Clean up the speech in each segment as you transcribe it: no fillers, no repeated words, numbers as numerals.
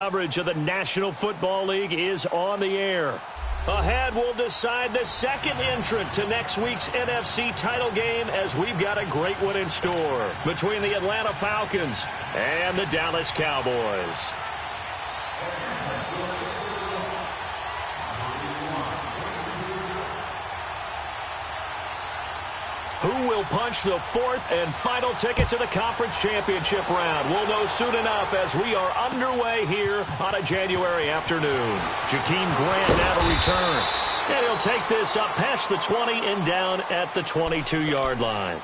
Coverage of the National Football League is on the air. Ahead, we'll decide the second entrant to next week's NFC title game as we've got a great one in store between the Atlanta Falcons and the Dallas Cowboys. Who will punch the fourth and final ticket to the conference championship round? We'll know soon enough as we are underway here on a January afternoon. Jakeem Grant now to return. And he'll take this up past the 20 and down at the 22-yard line.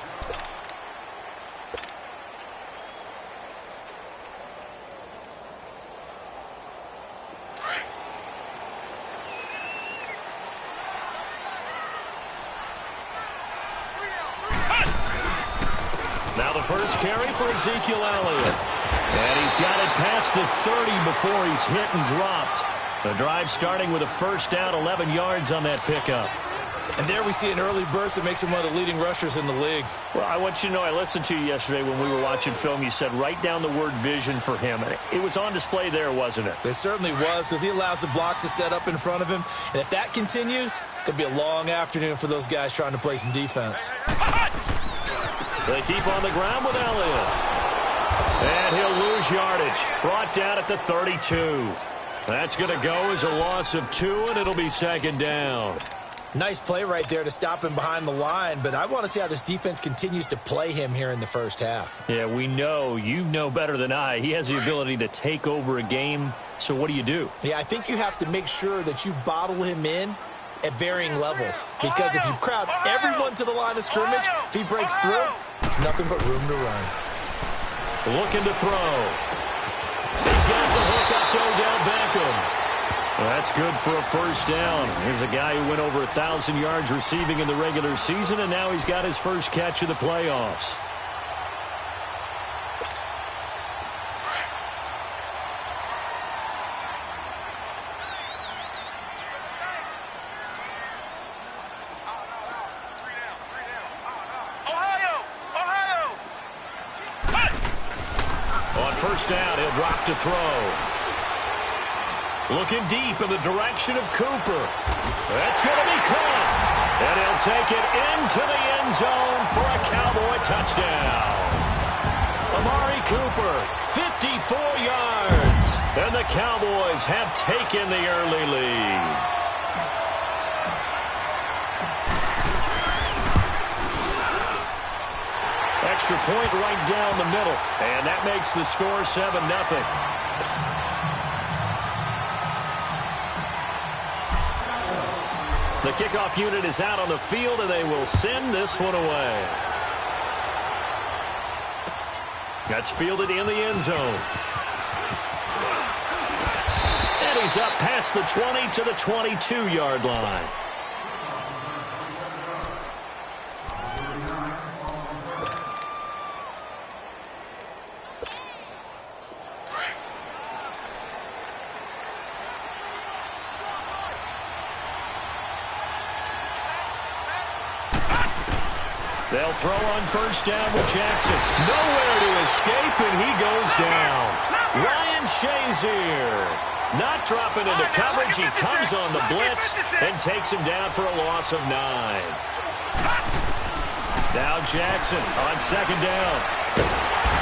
Now the first carry for Ezekiel Elliott. And he's got it past the 30 before he's hit and dropped. The drive starting with a first down, 11 yards on that pickup. And there we see an early burst that makes him one of the leading rushers in the league. Well, I want you to know, I listened to you yesterday when we were watching film. You said write down the word vision for him. It was on display there, wasn't it? It certainly was, because he allows the blocks to set up in front of him. And if that continues, it could be a long afternoon for those guys trying to play some defense. They keep on the ground with Elliott. And he'll lose yardage. Brought down at the 32. That's going to go as a loss of 2, and it'll be second down. Nice play right there to stop him behind the line, but I want to see how this defense continues to play him here in the first half. Yeah, we know. You know better than I. He has the ability to take over a game, so what do? Yeah, I think you have to make sure that you bottle him in at varying levels, because if you crowd everyone to the line of scrimmage, if he breaks through, it's nothing but room to run. Looking to throw. He's got the hook up to Odell Beckham. That's good for a first down. Here's a guy who went over 1,000 yards receiving in the regular season, and now he's got his first catch of the playoffs. On first down, he'll drop to throw. Looking deep in the direction of Cooper. That's going to be caught. And he'll take it into the end zone for a Cowboy touchdown. Amari Cooper, 54 yards. And the Cowboys have taken the early lead. Extra point right down the middle. And that makes the score 7-0. The kickoff unit is out on the field, and they will send this one away. That's fielded in the end zone. And he's up past the 20 to the 22-yard line. They'll throw on first down with Jackson. Nowhere to escape, and he goes down. Ryan Shazier not dropping into coverage. He comes on the blitz and takes him down for a loss of 9. Now Jackson on second down.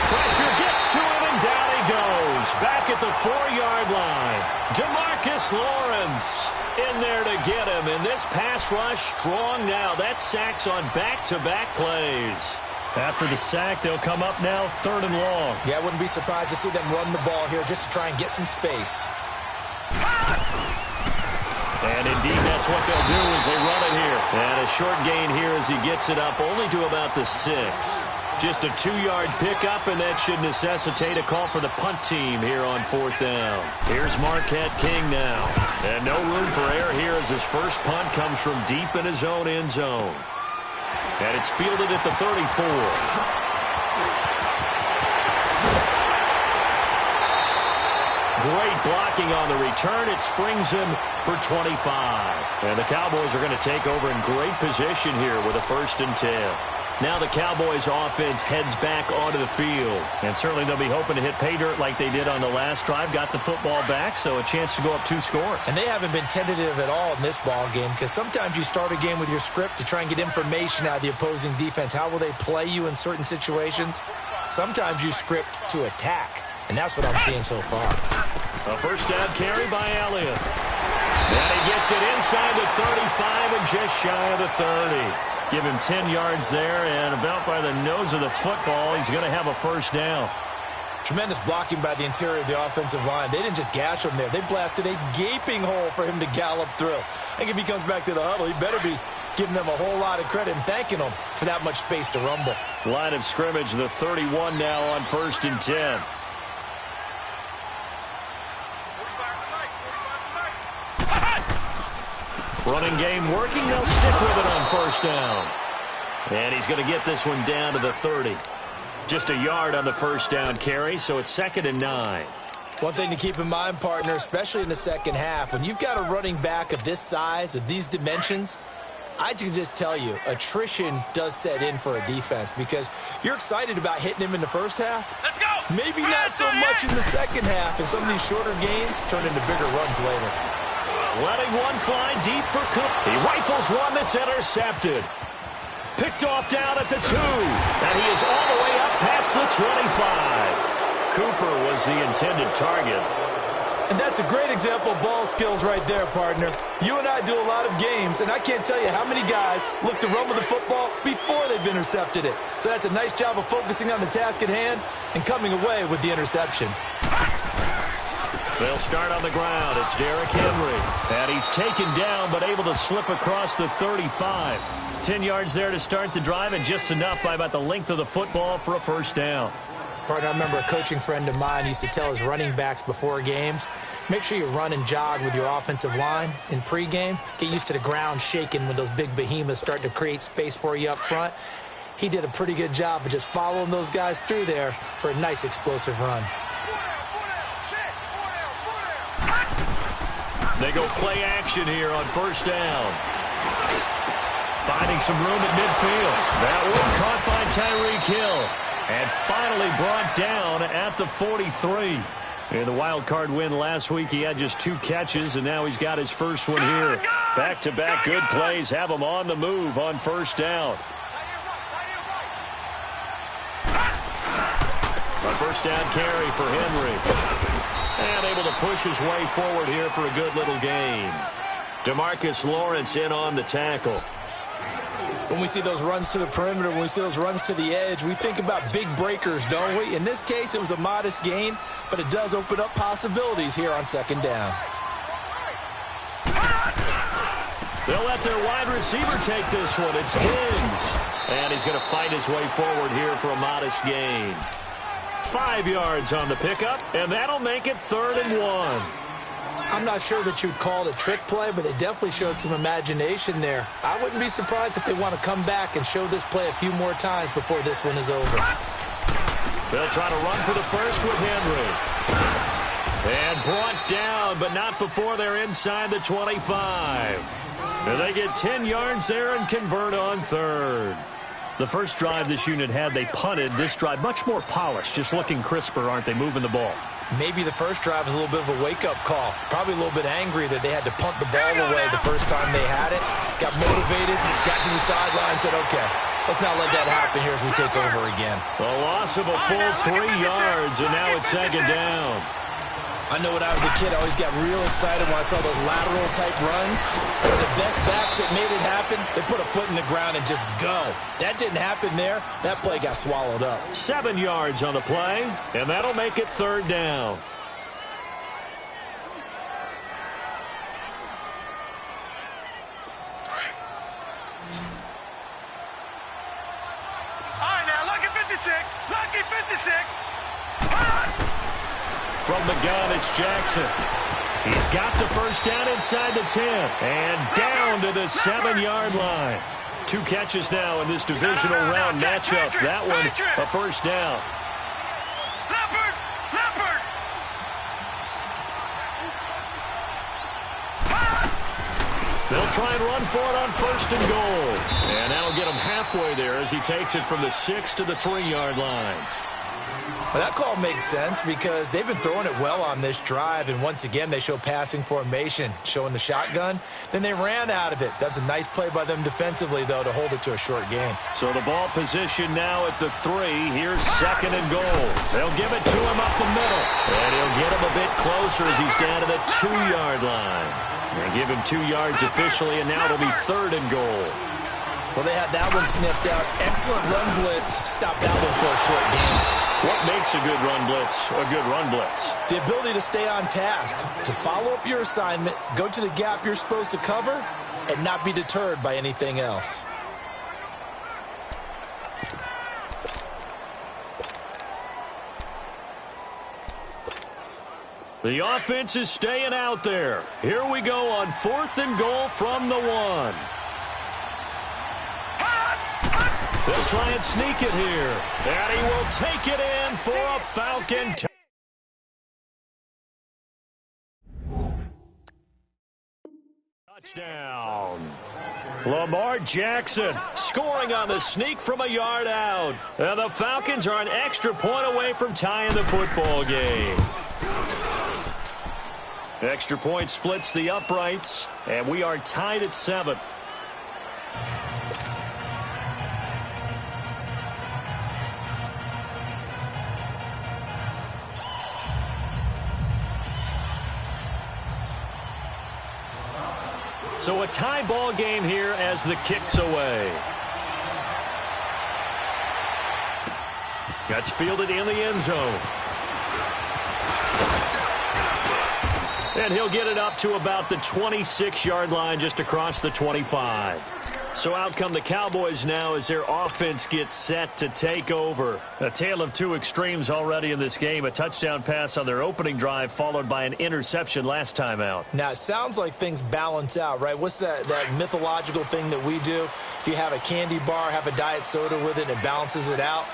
Pressure gets to him, and down he goes. Back at the 4-yard line. DeMarcus Lawrence in there to get him, and this pass rush strong now. That's sacks on back-to-back plays. After the sack, they'll come up now 3rd and long. Yeah, I wouldn't be surprised to see them run the ball here just to try and get some space. And indeed, that's what they'll do as they run it here. And a short gain here as he gets it up only to about the 6. Just a 2-yard pickup, and that should necessitate a call for the punt team here on 4th down. Here's Marquette King now. And no room for error here as his first punt comes from deep in his own end zone. And it's fielded at the 34. Great blocking on the return. It springs him for 25. And the Cowboys are going to take over in great position here with a 1st and 10. Now the Cowboys offense heads back onto the field. And certainly they'll be hoping to hit pay dirt like they did on the last drive. Got the football back, so a chance to go up 2 scores. And they haven't been tentative at all in this ball game, because sometimes you start a game with your script to try and get information out of the opposing defense. How will they play you in certain situations? Sometimes you script to attack, and that's what I'm seeing so far. A first down carry by Elliott. And he gets it inside the 35 and just shy of the 30. Give him 10 yards there, and about by the nose of the football, he's going to have a first down. Tremendous blocking by the interior of the offensive line. They didn't just gash him there. They blasted a gaping hole for him to gallop through. I think if he comes back to the huddle, he better be giving them a whole lot of credit and thanking them for that much space to rumble. Line of scrimmage, the 31 now on 1st and 10. Running game working. They'll stick with it on 1st down. And he's going to get this one down to the 30. Just a yard on the 1st down carry, so it's 2nd and 9. One thing to keep in mind, partner, especially in the second half, when you've got a running back of this size, of these dimensions, I can just tell you, attrition does set in for a defense, because you're excited about hitting him in the first half. Let's go! Maybe not so much in the second half, and some of these shorter gains turn into bigger runs later. Letting one fly deep for Cook. He rifles one that's intercepted. Picked off down at the 2. And he is all the way up past the 25. Cooper was the intended target. And that's a great example of ball skills right there, partner. You and I do a lot of games, and I can't tell you how many guys look to run with the football before they've intercepted it. So that's a nice job of focusing on the task at hand and coming away with the interception. They'll start on the ground. It's Derrick Henry. And he's taken down, but able to slip across the 35. 10 yards there to start the drive, and just enough by about the length of the football for a first down. Partner, I remember a coaching friend of mine used to tell his running backs before games, make sure you run and jog with your offensive line in pregame. Get used to the ground shaking when those big behemoths start to create space for you up front. He did a pretty good job of just following those guys through there for a nice explosive run. They go play action here on 1st down. Finding some room at midfield. That one caught by Tyreek Hill. And finally brought down at the 43. In the wild card win last week, he had just 2 catches, and now he's got his first one here. Back-to-back good plays have him on the move on 1st down. A 1st down carry for Henry. And able to push his way forward here for a good little gain. DeMarcus Lawrence in on the tackle. When we see those runs to the perimeter, when we see those runs to the edge, we think about big breakers, don't we? In this case, it was a modest gain, but it does open up possibilities here on 2nd down. They'll let their wide receiver take this one. It's Diggs. And he's going to fight his way forward here for a modest gain. 5 yards on the pickup, and that'll make it 3rd and 1. I'm not sure that you'd call it a trick play, but they definitely showed some imagination there. I wouldn't be surprised if they want to come back and show this play a few more times before this one is over. They'll try to run for the first with Henry. And brought down, but not before they're inside the 25. And they get 10 yards there and convert on 3rd. The first drive this unit had, they punted. This drive, much more polished, just looking crisper, aren't they, moving the ball? Maybe the first drive was a little bit of a wake-up call. Probably a little bit angry that they had to punt the ball away the first time they had it. Got motivated, got to the sideline, said, okay, let's not let that happen here as we take over again. A loss of a full 3 yards, and now it's 2nd down. I know when I was a kid, I always got real excited when I saw those lateral-type runs. They're the best backs that made it happen. They put a foot in the ground and just go. That didn't happen there. That play got swallowed up. 7 yards on the play, and that'll make it 3rd down. All right, now, lucky 56. Lucky 56. From the gun, it's Jackson. He's got the first down inside the 10. And down to the 7-yard line. 2 catches now in this divisional round matchup. That one, a first down. Leopard! Leopard! They'll try and run for it on 1st and goal. And that'll get him halfway there as he takes it from the 6 to the 3-yard line. Well, that call makes sense because they've been throwing it well on this drive, and once again they show passing formation, showing the shotgun. Then they ran out of it. That's a nice play by them defensively, though, to hold it to a short gain. So the ball position now at the 3. Here's 2nd and goal. They'll give it to him up the middle, and he'll get him a bit closer as he's down to the 2-yard line. They give him 2 yards officially, and now it'll be 3rd and goal. Well, they had that one sniffed out. Excellent run blitz. Stop that one for a short gain. What makes a good run blitz a good run blitz? The ability to stay on task, to follow up your assignment, go to the gap you're supposed to cover, and not be deterred by anything else. The offense is staying out there. Here we go on 4th and goal from the 1. They'll try and sneak it here. And he will take it in for a Falcon touchdown. Lamar Jackson scoring on the sneak from a yard out. And the Falcons are an extra point away from tying the football game. Extra point splits the uprights, and we are tied at 7. So a tie ball game here as the kick's away. That's fielded in the end zone. And he'll get it up to about the 26-yard line just across the 25. So out come the Cowboys now as their offense gets set to take over. A tale of two extremes already in this game. A touchdown pass on their opening drive followed by an interception last time out. Now, it sounds like things balance out, right? What's that mythological thing that we do? If you have a candy bar, have a diet soda with it, and it balances it out.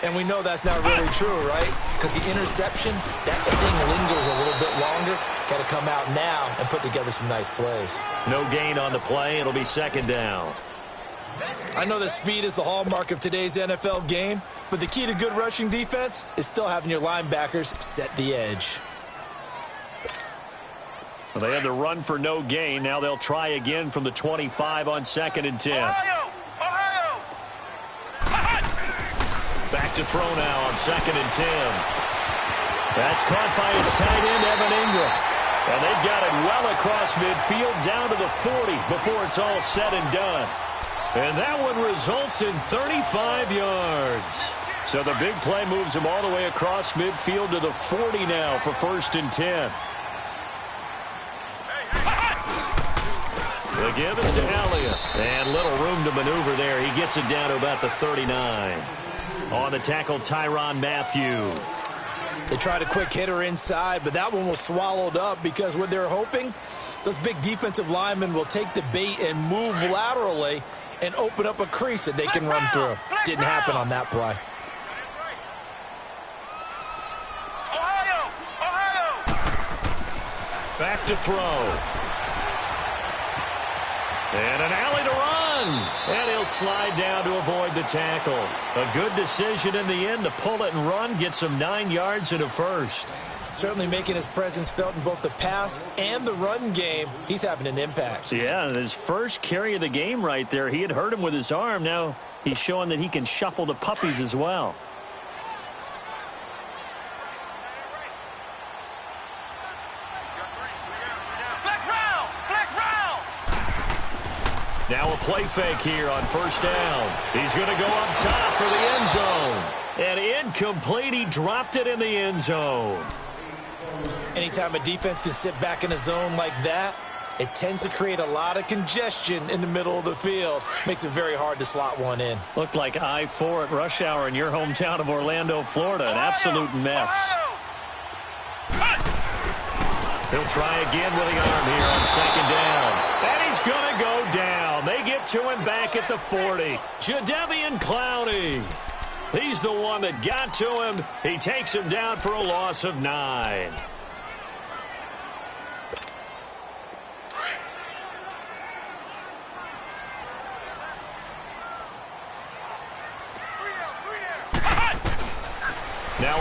And we know that's not really true, right? Because the interception, that sting lingers a little bit longer. Got to come out now and put together some nice plays. No gain on the play. It'll be second down. I know that speed is the hallmark of today's NFL game, but the key to good rushing defense is still having your linebackers set the edge. Well, they had the run for no gain. Now they'll try again from the 25 on 2nd and 10. Ohio! Back to throw now on 2nd and 10. That's caught by his tight end, Evan Ingram. And they've got it well across midfield down to the 40 before it's all said and done. And that one results in 35 yards. So the big play moves him all the way across midfield to the 40 now for 1st and 10. The give is to Elliott. And little room to maneuver there. He gets it down to about the 39. On the tackle, Tyrann Mathieu. They tried a quick hitter inside, but that one was swallowed up because what they're hoping, those big defensive linemen will take the bait and move laterally and open up a crease that they can run through. Didn't happen on that play. Back to throw. And an alley to run. And he'll slide down to avoid the tackle. A good decision in the end to pull it and run. Gets him 9 yards and a first. Certainly making his presence felt in both the pass and the run game. He's having an impact. Yeah, and his first carry of the game right there. He had hurt him with his arm. Now he's showing that he can shuffle the puppies as well. Now a play fake here on 1st down. He's going to go up top for the end zone. And incomplete. He dropped it in the end zone. Anytime a defense can sit back in a zone like that, it tends to create a lot of congestion in the middle of the field. Makes it very hard to slot one in. Looked like I-4 at rush hour in your hometown of Orlando, Florida. An absolute mess. He'll try again with the arm here on 2nd down. And he's going to go down. They get to him back at the 40. Jadeveon Clowney. He's the one that got to him. He takes him down for a loss of 9.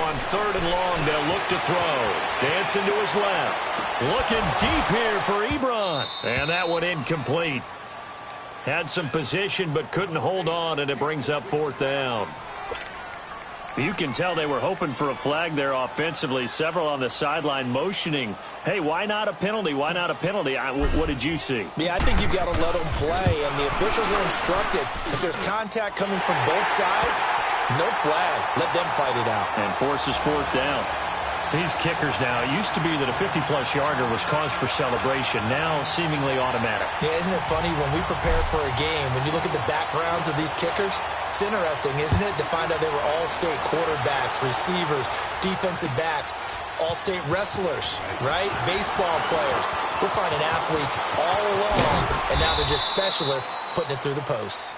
on 3rd and long. They'll look to throw. Dancing to his left. Looking deep here for Ebron. And that one incomplete. Had some position but couldn't hold on, and it brings up 4th down. You can tell they were hoping for a flag there offensively. Several on the sideline motioning, hey, why not a penalty? Why not a penalty? What did you see? Yeah, I think you've got to let them play, and the officials are instructed if there's contact coming from both sides, no flag. Let them fight it out. And forces 4th down. These kickers now, it used to be that a 50-plus yarder was cause for celebration. Now seemingly automatic. Yeah, isn't it funny when we prepare for a game, when you look at the backgrounds of these kickers, it's interesting, isn't it, to find out they were all-state quarterbacks, receivers, defensive backs, all-state wrestlers, right? Baseball players. We're finding athletes all along, and now they're just specialists putting it through the posts.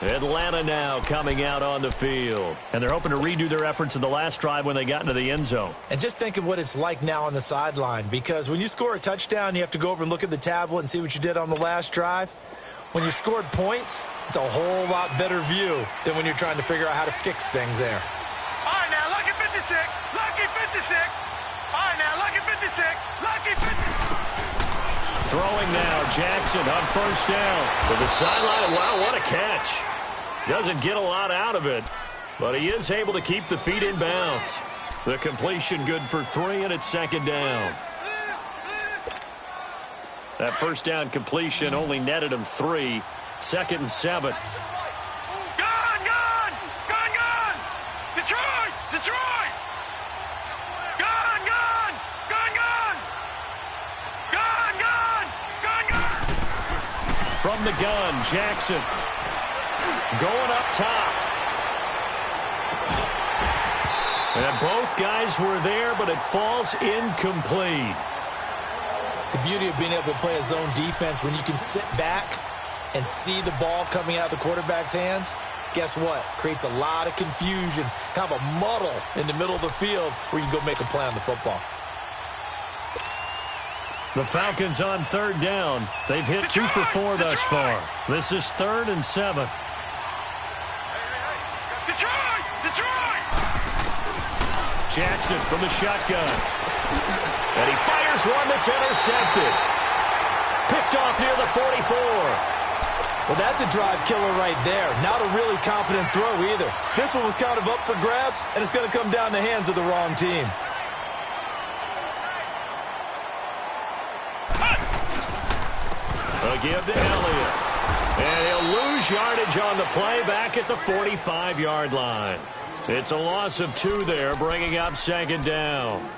Atlanta now coming out on the field. And they're hoping to redo their efforts in the last drive when they got into the end zone. And just think of what it's like now on the sideline, because when you score a touchdown, you have to go over and look at the tablet and see what you did on the last drive. When you scored points, it's a whole lot better view than when you're trying to figure out how to fix things there. All right, now, lucky 56. Lucky 56. All right, now, lucky 56. Lucky 56. Throwing now, Jackson on 1st down. To the sideline. Wow, what a catch. Doesn't get a lot out of it, but he is able to keep the feet in bounds. The completion good for 3, and it's 2nd down. That 1st down completion only netted him 3. 2nd and 7. Gone, gone! Gone, gone! Detroit! Detroit! Gone, gone! Gone, gone! Gone, gone! Gone, gone! From the gun, Jackson. Going up top. And both guys were there, but it falls incomplete. The beauty of being able to play a zone defense, when you can sit back and see the ball coming out of the quarterback's hands, guess what? Creates a lot of confusion, kind of a muddle in the middle of the field where you can go make a play on the football. The Falcons on 3rd down. They've hit 2 for 4 thus far. This is 3rd and 7. Detroit! Detroit! Jackson from the shotgun. And he fires one that's intercepted. Picked off near the 44. Well, that's a drive killer right there. Not a really confident throw either. This one was kind of up for grabs, and it's going to come down the hands of the wrong team. A give to Elliott. And he'll lose yardage on the play back at the 45-yard line. It's a loss of 2 there, bringing up 2nd down.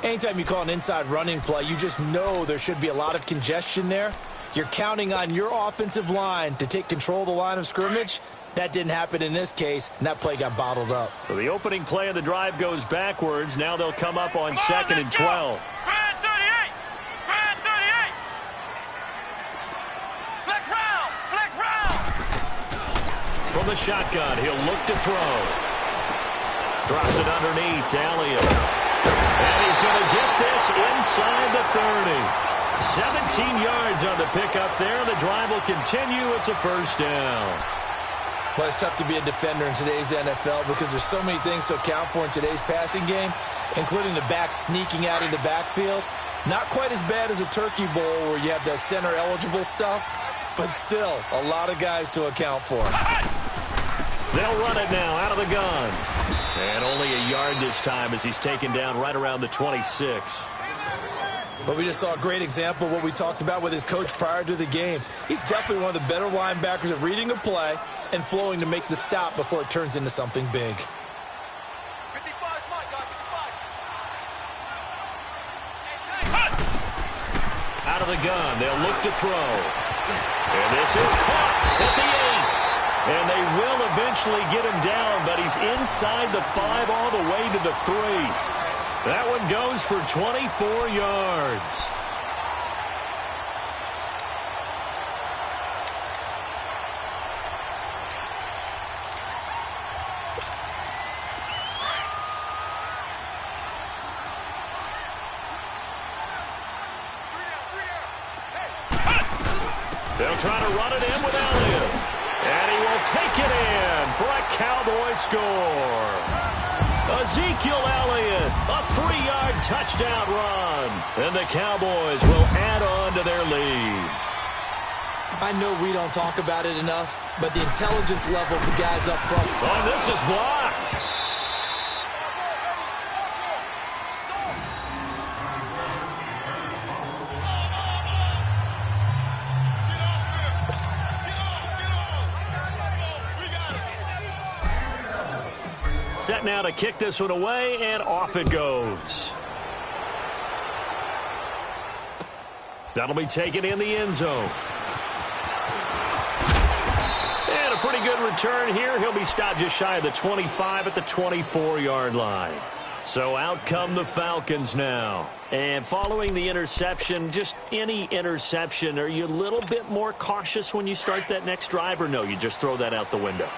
Anytime you call an inside running play, you just know there should be a lot of congestion there. You're counting on your offensive line to take control of the line of scrimmage. That didn't happen in this case, and that play got bottled up. So the opening play of the drive goes backwards. Now they'll come up on 2nd and 12. Brad 38! Brad 38! Flex round! Flex round! From the shotgun, he'll look to throw. Drops it underneath to Elliott. And he's going to get this inside the 30. 17 yards on the pickup there. The drive will continue. It's a 1st down. Well, it's tough to be a defender in today's NFL because there's so many things to account for in today's passing game, including the back sneaking out of the backfield. Not quite as bad as a turkey bowl where you have the center-eligible stuff, but still a lot of guys to account for. They'll run it now out of the gun. And only a yard this time as he's taken down right around the 26. But we just saw a great example of what we talked about with his coach prior to the game. He's definitely one of the better linebackers at reading a play and flowing to make the stop before it turns into something big. 55 smart, guys, 55. Out of the gun, they'll look to throw. And this is caught at the 8. And they will eventually get him down, but he's inside the 5 all the way to the 3. That one goes for 24 yards. They'll try to run it in with Elliott. And he will take it in for a Cowboy score. Ezekiel Elliott, a 3-yard touchdown run. And the Cowboys will add on to their lead. I know we don't talk about it enough, but the intelligence level of the guys up front. Oh, this is blocked. Set now to kick this one away, and off it goes. That'll be taken in the end zone. And a pretty good return here. He'll be stopped just shy of the 25 at the 24-yard line. So out come the Falcons now. And following the interception, just any interception, are you a little bit more cautious when you start that next drive, or no, you just throw that out the window?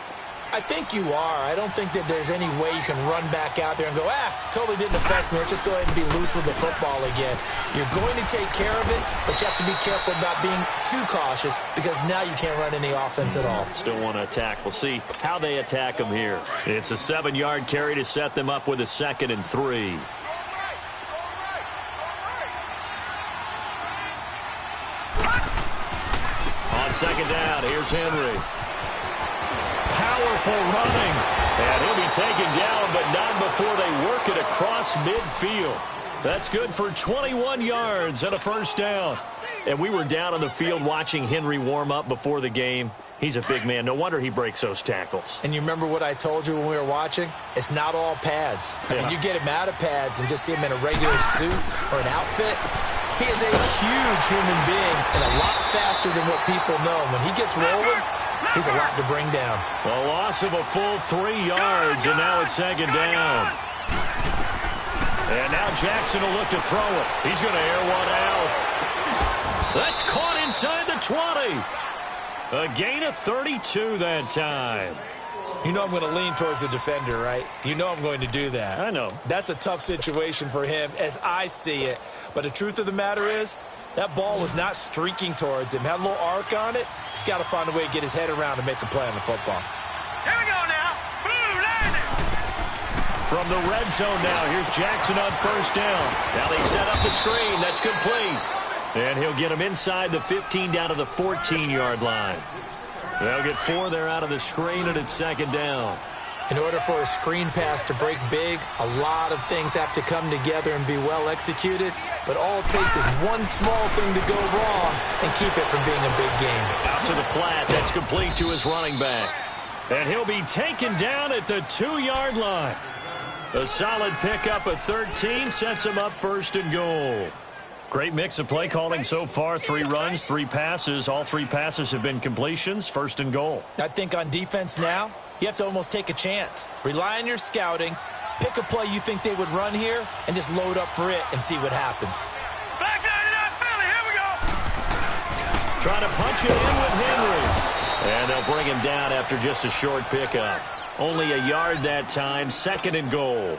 I think you are. I don't think that there's any way you can run back out there and go, totally didn't affect me. Let's just go ahead and be loose with the football again. You're going to take care of it, but you have to be careful about being too cautious because now you can't run any offense at all. Still want to attack. We'll see how they attack them here. It's a 7-yard carry to set them up with a 2nd and 3. On 2nd down, here's Henry. Powerful running. And he'll be taken down, but not before they work it across midfield. That's good for 21 yards and a 1st down. And we were down on the field watching Henry warm up before the game. He's a big man. No wonder he breaks those tackles. And you remember what I told you when we were watching? It's not all pads. I mean, you get him out of pads and just see him in a regular suit or an outfit. He is a huge human being and a lot faster than what people know. When he gets rolling, he's a lot to bring down. A loss of a full 3 yards, and now it's 2nd down. And now Jackson will look to throw it. He's going to air one out. That's caught inside the 20. A gain of 32 that time. You know I'm going to lean towards the defender, right? You know I'm going to do that. I know. That's a tough situation for him as I see it. But the truth of the matter is, that ball was not streaking towards him. Had a little arc on it. He's got to find a way to get his head around and make a play on the football. Here we go now. Boom, landed. From the red zone now, here's Jackson on 1st down. Now they set up the screen. That's complete. And he'll get him inside the 15 down to the 14-yard line. They'll get 4 there out of the screen, and it's 2nd down. In order for a screen pass to break big, a lot of things have to come together and be well executed. But all it takes is one small thing to go wrong and keep it from being a big game. Out to the flat. That's complete to his running back. And he'll be taken down at the 2-yard line. A solid pickup of 13 sets him up 1st and goal. Great mix of play calling so far. 3 runs, 3 passes. All 3 passes have been completions. 1st and goal. I think on defense now, you have to almost take a chance. Rely on your scouting. Pick a play you think they would run here and just load up for it and see what happens. Back 99 Philly, here we go. Trying to punch it in with Henry. And they'll bring him down after just a short pickup. Only a yard that time. 2nd and goal.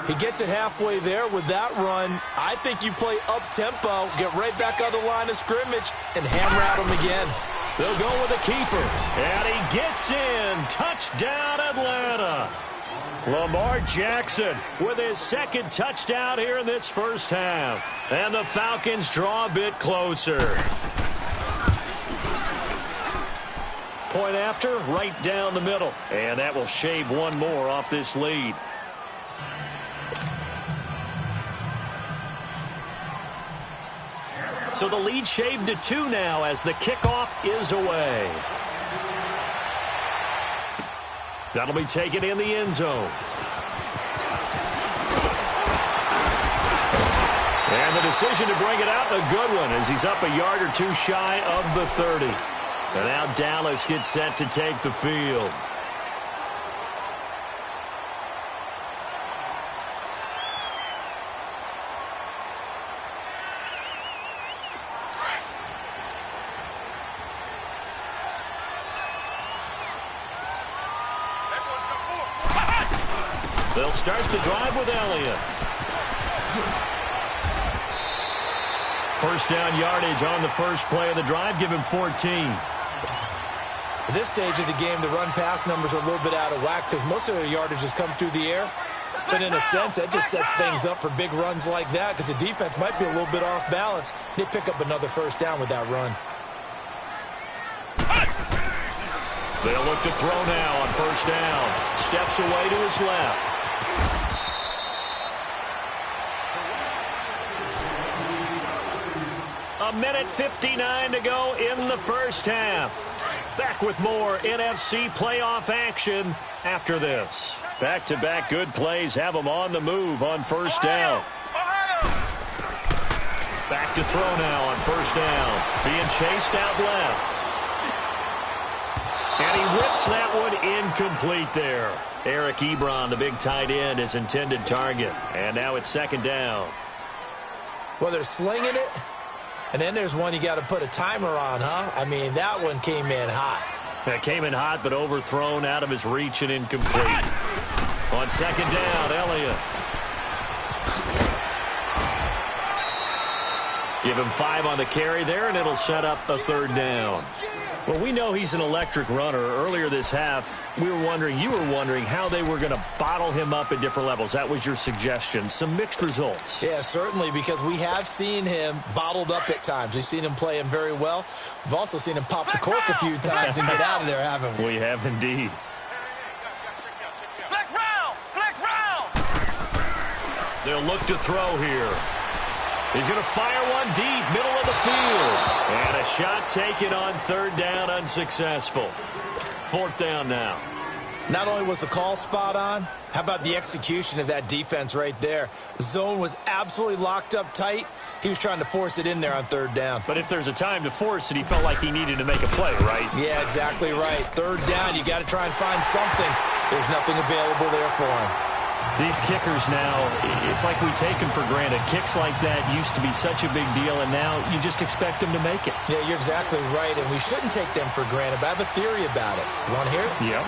He gets it halfway there with that run. I think you play up-tempo, get right back on the line of scrimmage, and hammer at him again. They'll go with the keeper. And he gets in. Touchdown, Atlanta. Lamar Jackson with his 2nd touchdown here in this 1st half. And the Falcons draw a bit closer. Point after, right down the middle. And that will shave 1 more off this lead. So the lead shaved to 2 now as the kickoff is away. That'll be taken in the end zone. And the decision to bring it out, a good one, as he's up a yard or 2 shy of the 30. And now Dallas gets set to take the field. They'll start the drive with Elliott. 1st down yardage on the first play of the drive. Give him 14. At this stage of the game, the run-pass numbers are a little bit out of whack because most of their yardage has come through the air. But in a sense, that just sets things up for big runs like that because the defense might be a little bit off balance. They pick up another first down with that run. They'll look to throw now on first down. Steps away to his left. A minute 59 to go in the first half. Back with more NFC playoff action after this. Back-to-back good plays have them on the move on first down. Back to throw now on first down. Being chased out left. And he rips that one incomplete there. Eric Ebron, the big tight end, his intended target. And now it's second down. Well, they're slinging it. And then there's one you got to put a timer on, huh? I mean, that one came in hot. That came in hot, but overthrown out of his reach and incomplete. On second down, Elliott. Give him 5 on the carry there, and it'll set up a third down. Well, we know he's an electric runner. Earlier this half, you were wondering how they were going to bottle him up at different levels. That was your suggestion. Some mixed results. Yeah, certainly, because we have seen him bottled up at times. We've seen him play him very well. We've also seen him pop the cork a few times and get out of there, haven't we? We have indeed. Flex round! Flex round! They'll look to throw here. He's going to fire one deep, middle of the field. And a shot taken on third down, unsuccessful. Fourth down now. Not only was the call spot on, how about the execution of that defense right there? The zone was absolutely locked up tight. He was trying to force it in there on third down. But if there's a time to force it, he felt like he needed to make a play, right? Yeah, exactly right. Third down, you got to try and find something. There's nothing available there for him. These kickers now, it's like we take them for granted. Kicks like that used to be such a big deal, and now you just expect them to make it. Yeah, you're exactly right, and we shouldn't take them for granted, but I have a theory about it. You want to hear it? Yeah.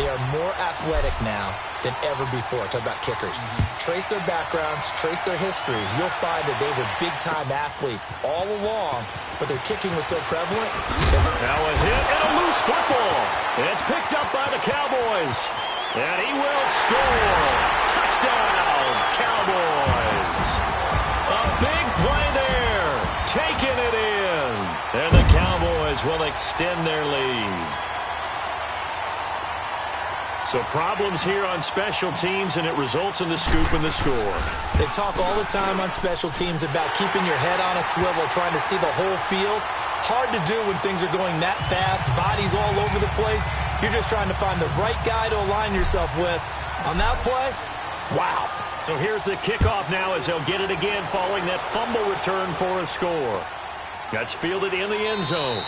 They are more athletic now than ever before. Talk about kickers. Trace their backgrounds, trace their histories. You'll find that they were big-time athletes all along, but their kicking was so prevalent. Now a hit and a loose football. It's picked up by the Cowboys. And he will score. Touchdown, Cowboys. A big play there. Taking it in. And the Cowboys will extend their lead. So problems here on special teams, and it results in the scoop and the score. They talk all the time on special teams about keeping your head on a swivel, trying to see the whole field. Hard to do when things are going that fast, bodies all over the place. You're just trying to find the right guy to align yourself with. On that play, wow. So here's the kickoff now as they'll get it again following that fumble return for a score. That's fielded in the end zone.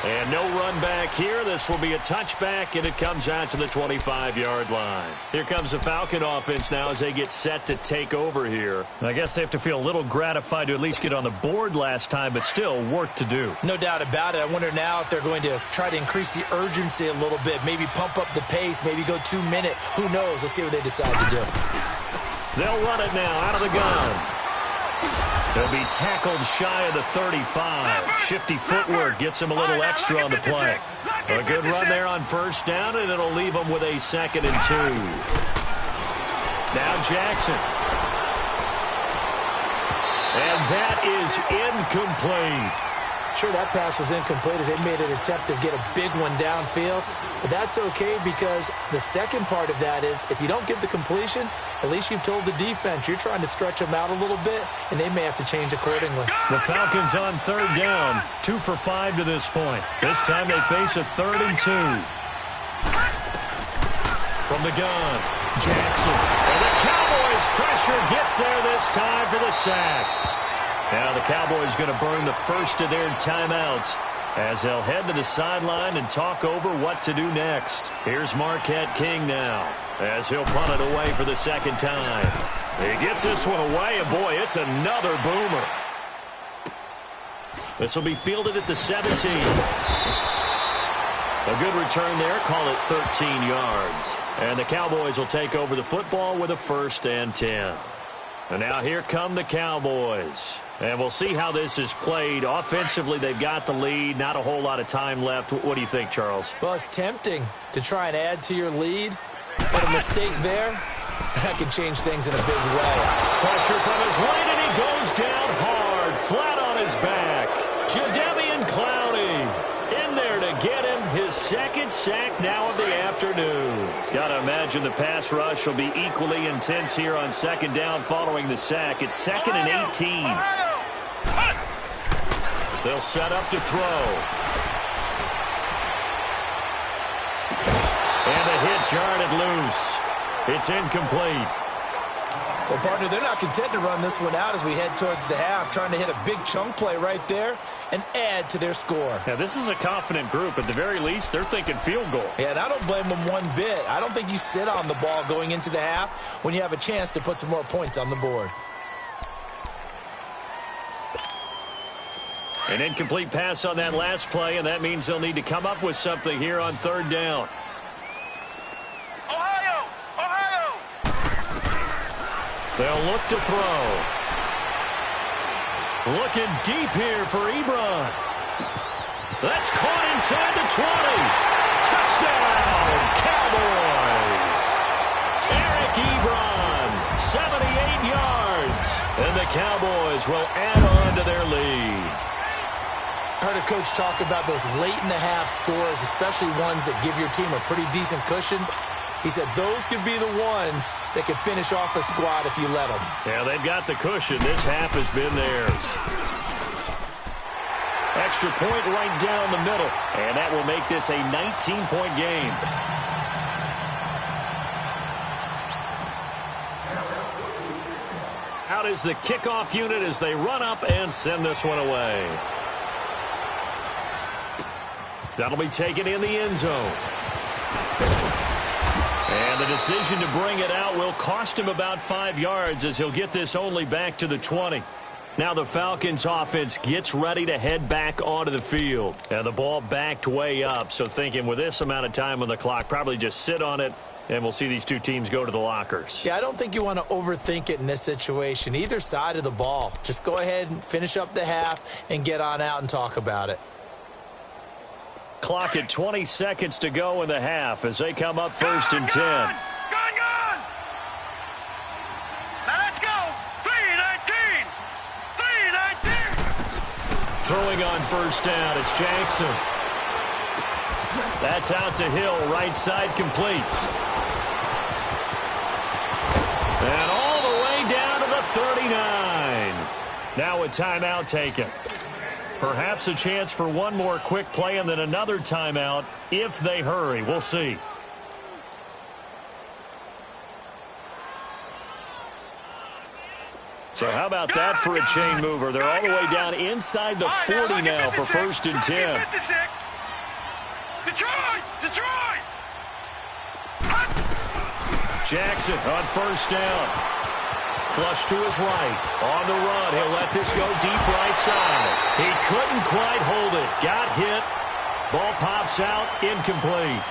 And no run back here. This will be a touchback, and it comes out to the 25-yard line. Here comes the Falcon offense now as they get set to take over here. I guess they have to feel a little gratified to at least get on the board last time, but still work to do. No doubt about it. I wonder now if they're going to try to increase the urgency a little bit, maybe pump up the pace, maybe go 2-minute. Who knows? Let's see what they decide to do. They'll run it now out of the gun. They'll be tackled shy of the 35. Shifty footwork gets him a little extra on the play. A good run there on first down, and it'll leave them with a 2nd and 2. Now Jackson. And that is incomplete. Sure, that pass was incomplete as they made an attempt to get a big one downfield. But that's okay because the second part of that is if you don't get the completion, at least you've told the defense you're trying to stretch them out a little bit, and they may have to change accordingly. The Falcons on third down, 2 for 5 to this point. This time they face a 3rd and 2. From the gun, Jackson. And the Cowboys pressure gets there this time for the sack. Now the Cowboys going to burn the first of their timeouts as they'll head to the sideline and talk over what to do next. Here's Marquette King now as he'll punt it away for the second time. He gets this one away, and boy, it's another boomer. This will be fielded at the 17. A good return there, call it 13 yards. And the Cowboys will take over the football with a 1st and 10. And now here come the Cowboys. And we'll see how this is played. Offensively, they've got the lead. Not a whole lot of time left. What do you think, Charles? Well, it's tempting to try and add to your lead, but a mistake there, that can change things in a big way. Pressure from his right, and he goes down hard, flat on his back. Jadeveon Clowney in there to get him his second sack now of the afternoon. Got to imagine the pass rush will be equally intense here on second down following the sack. It's 2nd and 18. They'll set up to throw. And the hit jarred it loose. It's incomplete. Well, partner, they're not content to run this one out as we head towards the half, trying to hit a big chunk play right there and add to their score. Now, this is a confident group. At the very least, they're thinking field goal. Yeah, and I don't blame them one bit. I don't think you sit on the ball going into the half when you have a chance to put some more points on the board. An incomplete pass on that last play, and that means they'll need to come up with something here on third down. They'll look to throw. Looking deep here for Ebron. That's caught inside the 20. Touchdown, Cowboys. Eric Ebron, 78 yards. And the Cowboys will add on to their lead. I heard a coach talk about those late-in-the-half scores, especially ones that give your team a pretty decent cushion. He said those could be the ones that could finish off a squad if you let them. Yeah, they've got the cushion. This half has been theirs. Extra point right down the middle. And that will make this a 19-point game. Out is the kickoff unit as they run up and send this one away. That'll be taken in the end zone. And the decision to bring it out will cost him about 5 yards as he'll get this only back to the 20. Now the Falcons offense gets ready to head back onto the field. And the ball backed way up, so thinking with this amount of time on the clock, probably just sit on it, and we'll see these two teams go to the lockers. Yeah, I don't think you want to overthink it in this situation. Either side of the ball. Just go ahead and finish up the half and get on out and talk about it. Clock at 20 seconds to go in the half as they come up 1st and 10. Gone! Now let's go! 3-19! 3-19! Throwing on 1st down, it's Jackson. That's out to Hill, right side complete. And all the way down to the 39. Now a timeout taken. Perhaps a chance for one more quick play and then another timeout if they hurry. We'll see. So how about that for a chain mover? They're all the way down inside the 40 now for 1st and 10. Detroit! Jackson on 1st down. Flush to his right. On the run, he'll let this go deep right side. He couldn't quite hold it. Got hit. Ball pops out. Incomplete.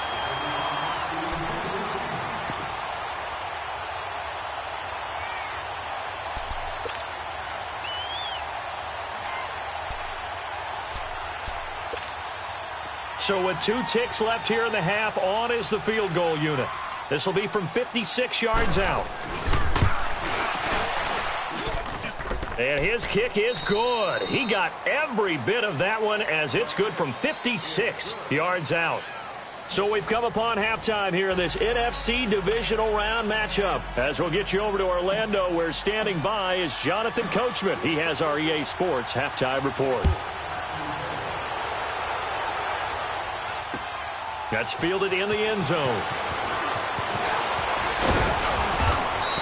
So with 2 ticks left here in the half, on is the field goal unit. This will be from 56 yards out. And his kick is good. He got every bit of that one as it's good from 56 yards out. So we've come upon halftime here in this NFC divisional round matchup. As we'll get you over to Orlando, where standing by is Jonathan Coachman. He has our EA Sports halftime report. That's fielded in the end zone.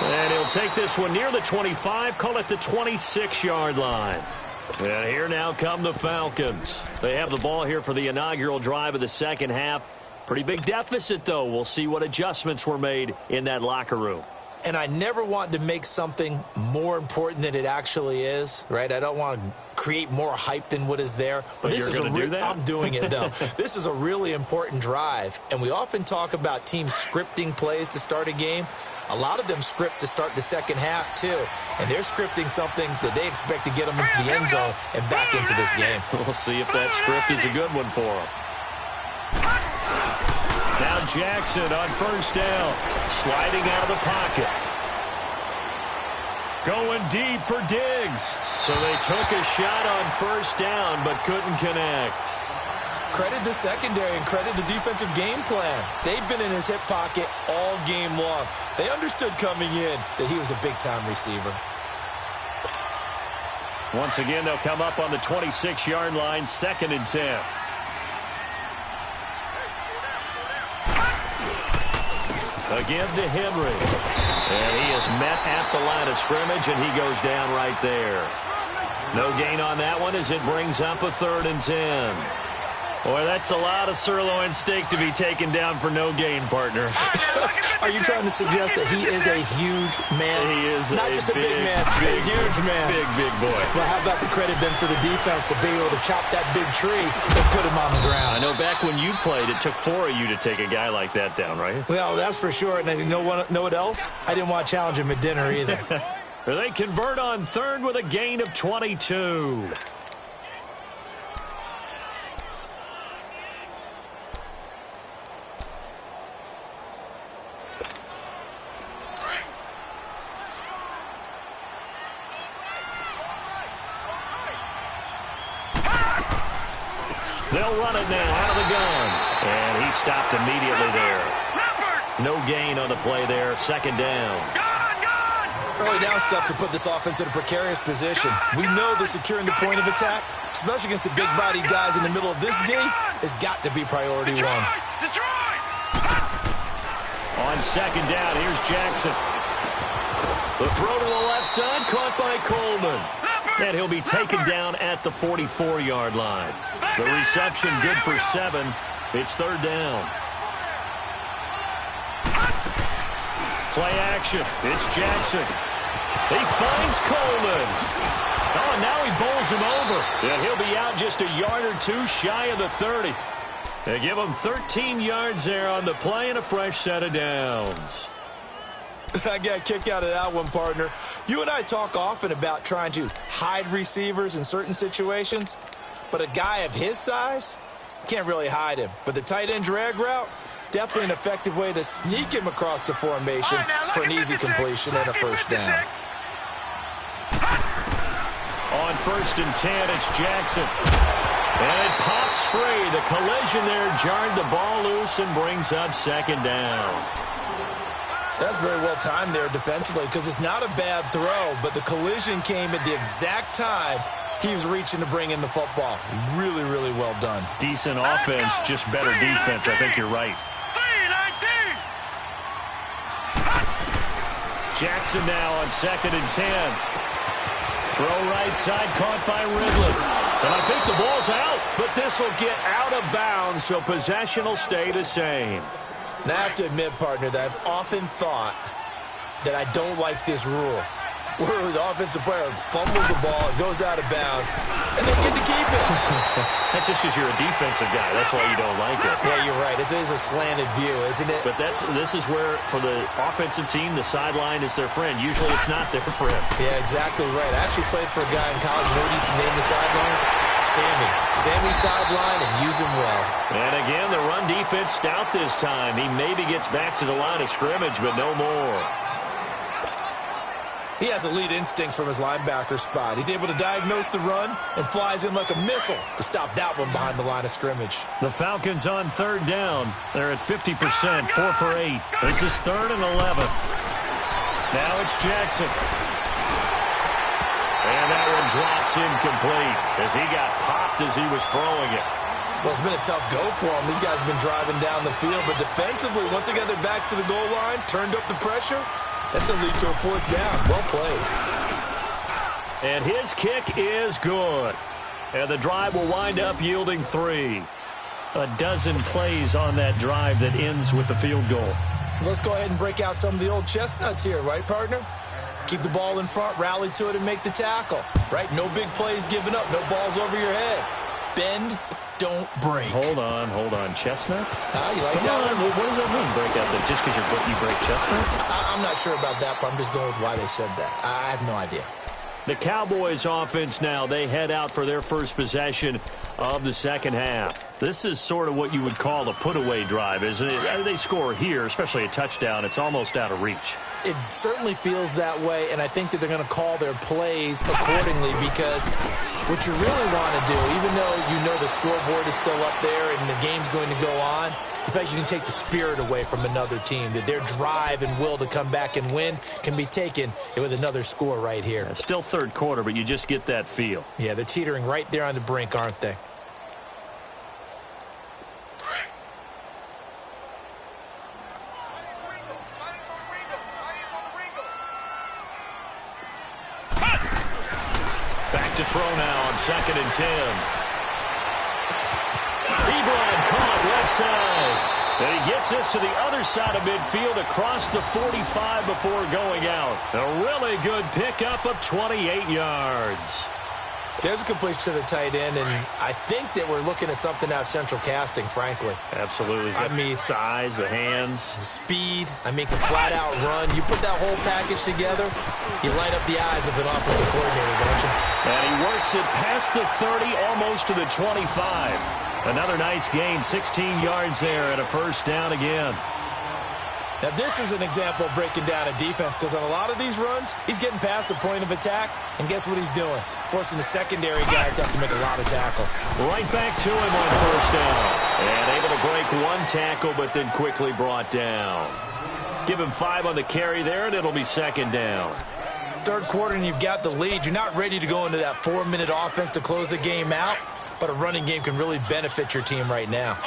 And he'll take this one near the 25, call it the 26-yard line. And here now come the Falcons. They have the ball here for the inaugural drive of the second half. Pretty big deficit, though. We'll see what adjustments were made in that locker room. And I never want to make something more important than it actually is, right? I don't want to create more hype than what is there. But this is going to do that? I'm doing it, though. This is a really important drive. And we often talk about teams scripting plays to start a game. A lot of them script to start the second half, too. And they're scripting something that they expect to get them into the end zone and back into this game. We'll see if that script is a good one for them. Now Jackson on first down, sliding out of the pocket. Going deep for Diggs. So they took a shot on first down but couldn't connect. Credit the secondary and credit the defensive game plan. They've been in his hip pocket all game long. They understood coming in that he was a big-time receiver. Once again, they'll come up on the 26-yard line, 2nd and 10. Again to Henry. And he is met at the line of scrimmage, and he goes down right there. No gain on that one as it brings up a 3rd and 10. Boy, that's a lot of sirloin steak to be taken down for no gain, partner. Are you trying to suggest that he is a huge man? He is not just a big man, a huge man. Big boy. Well, how about the credit then for the defense to be able to chop that big tree and put him on the ground? I know back when you played, it took 4 of you to take a guy like that down, right? Well, that's for sure. And you know what else? I didn't want to challenge him at dinner either. They convert on 3rd with a gain of 22. They'll run it now out of the gun. And he stopped immediately there. No gain on the play there. 2nd down. Early down stuff to put this offense in a precarious position. We know that securing the point of attack, especially against the big-bodied guys in the middle of this D, has got to be priority one. On 2nd down, here's Jackson. The throw to the left side, caught by Coleman. And he'll be taken down at the 44-yard line. The reception good for 7. It's 3rd down. Play action. It's Jackson. He finds Coleman. Oh, and now he bowls him over. And he'll be out just a yard or 2 shy of the 30. They give him 13 yards there on the play and a fresh set of downs. I got a kick out of that one, partner. You and I talk often about trying to hide receivers in certain situations, but a guy of his size, can't really hide him. But the tight end drag route, definitely an effective way to sneak him across the formation for an easy completion and a first down. On 1st and 10, it's Jackson. And it pops free. The collision there jarred the ball loose and brings up 2nd down. That's very well timed there defensively because it's not a bad throw, but the collision came at the exact time he was reaching to bring in the football. Really, really well done. Decent offense, just better defense. I think you're right. Jackson now on 2nd and 10. Throw right side, caught by Ridley. And I think the ball's out, but this will get out of bounds, so possession will stay the same. Now, I have to admit, partner, that I've often thought that I don't like this rule, where the offensive player fumbles the ball, it goes out of bounds, and they get to keep it. That's just because you're a defensive guy. That's why you don't like it. Yeah, you're right. It is a slanted view, isn't it? But this is where, for the offensive team, the sideline is their friend. Usually it's not their friend. Yeah, exactly right. I actually played for a guy in college. You know what he used to name the sideline? Sammy. Sammy sideline and use him well. And again, the run defense stout this time. He maybe gets back to the line of scrimmage, but no more. He has elite instincts from his linebacker spot. He's able to diagnose the run and flies in like a missile to stop that one behind the line of scrimmage. The Falcons on 3rd down. They're at 50%, 4 for 8. This is 3rd and 11. Now it's Jackson. And that one drops incomplete as he got popped as he was throwing it. Well, it's been a tough go for him. These guys have been driving down the field, but defensively, once they got their backs to the goal line, turned up the pressure, that's going to lead to a 4th down. Well played. And his kick is good. And the drive will wind up yielding 3. A dozen plays on that drive that ends with the field goal. Let's go ahead and break out some of the old chestnuts here, right, partner? Keep the ball in front, rally to it, and make the tackle, right? No big plays given up, no balls over your head. Bend, don't break. Hold on. Chestnuts? You like that one? What does that mean, break out there? Just because you break chestnuts? I'm not sure about that, but I'm just going with why they said that. I have no idea. The Cowboys offense now, they head out for their first possession of the second half. This is sort of what you would call a put-away drive, isn't it? They score here, especially a touchdown. It's almost out of reach. It certainly feels that way, and I think that they're going to call their plays accordingly because what you really want to do, even though you know the scoreboard is still up there and the game's going to go on, in fact, you can take the spirit away from another team, that their drive and will to come back and win can be taken with another score right here. It's still third quarter, but you just get that feel. Yeah, they're teetering right there on the brink, aren't they? Back to throw now on 2nd and 10. Ebron caught left side. And he gets this to the other side of midfield across the 45 before going out. A really good pickup of 28 yards. There's a completion to the tight end, and I think that we're looking at something out of central casting, frankly. Absolutely. I mean, size, the hands. Speed, can flat-out run. You put that whole package together, you light up the eyes of an offensive coordinator, don't you? And he works it past the 30, almost to the 25. Another nice gain, 16 yards there, and a first down again. Now, this is an example of breaking down a defense because on a lot of these runs, he's getting past the point of attack, and guess what he's doing? Forcing the secondary guys to have to make a lot of tackles. Right back to him on first down. And able to break one tackle, but then quickly brought down. Give him 5 on the carry there, and it'll be second down. Third quarter, and you've got the lead. You're not ready to go into that 4-minute offense to close the game out, but a running game can really benefit your team right now.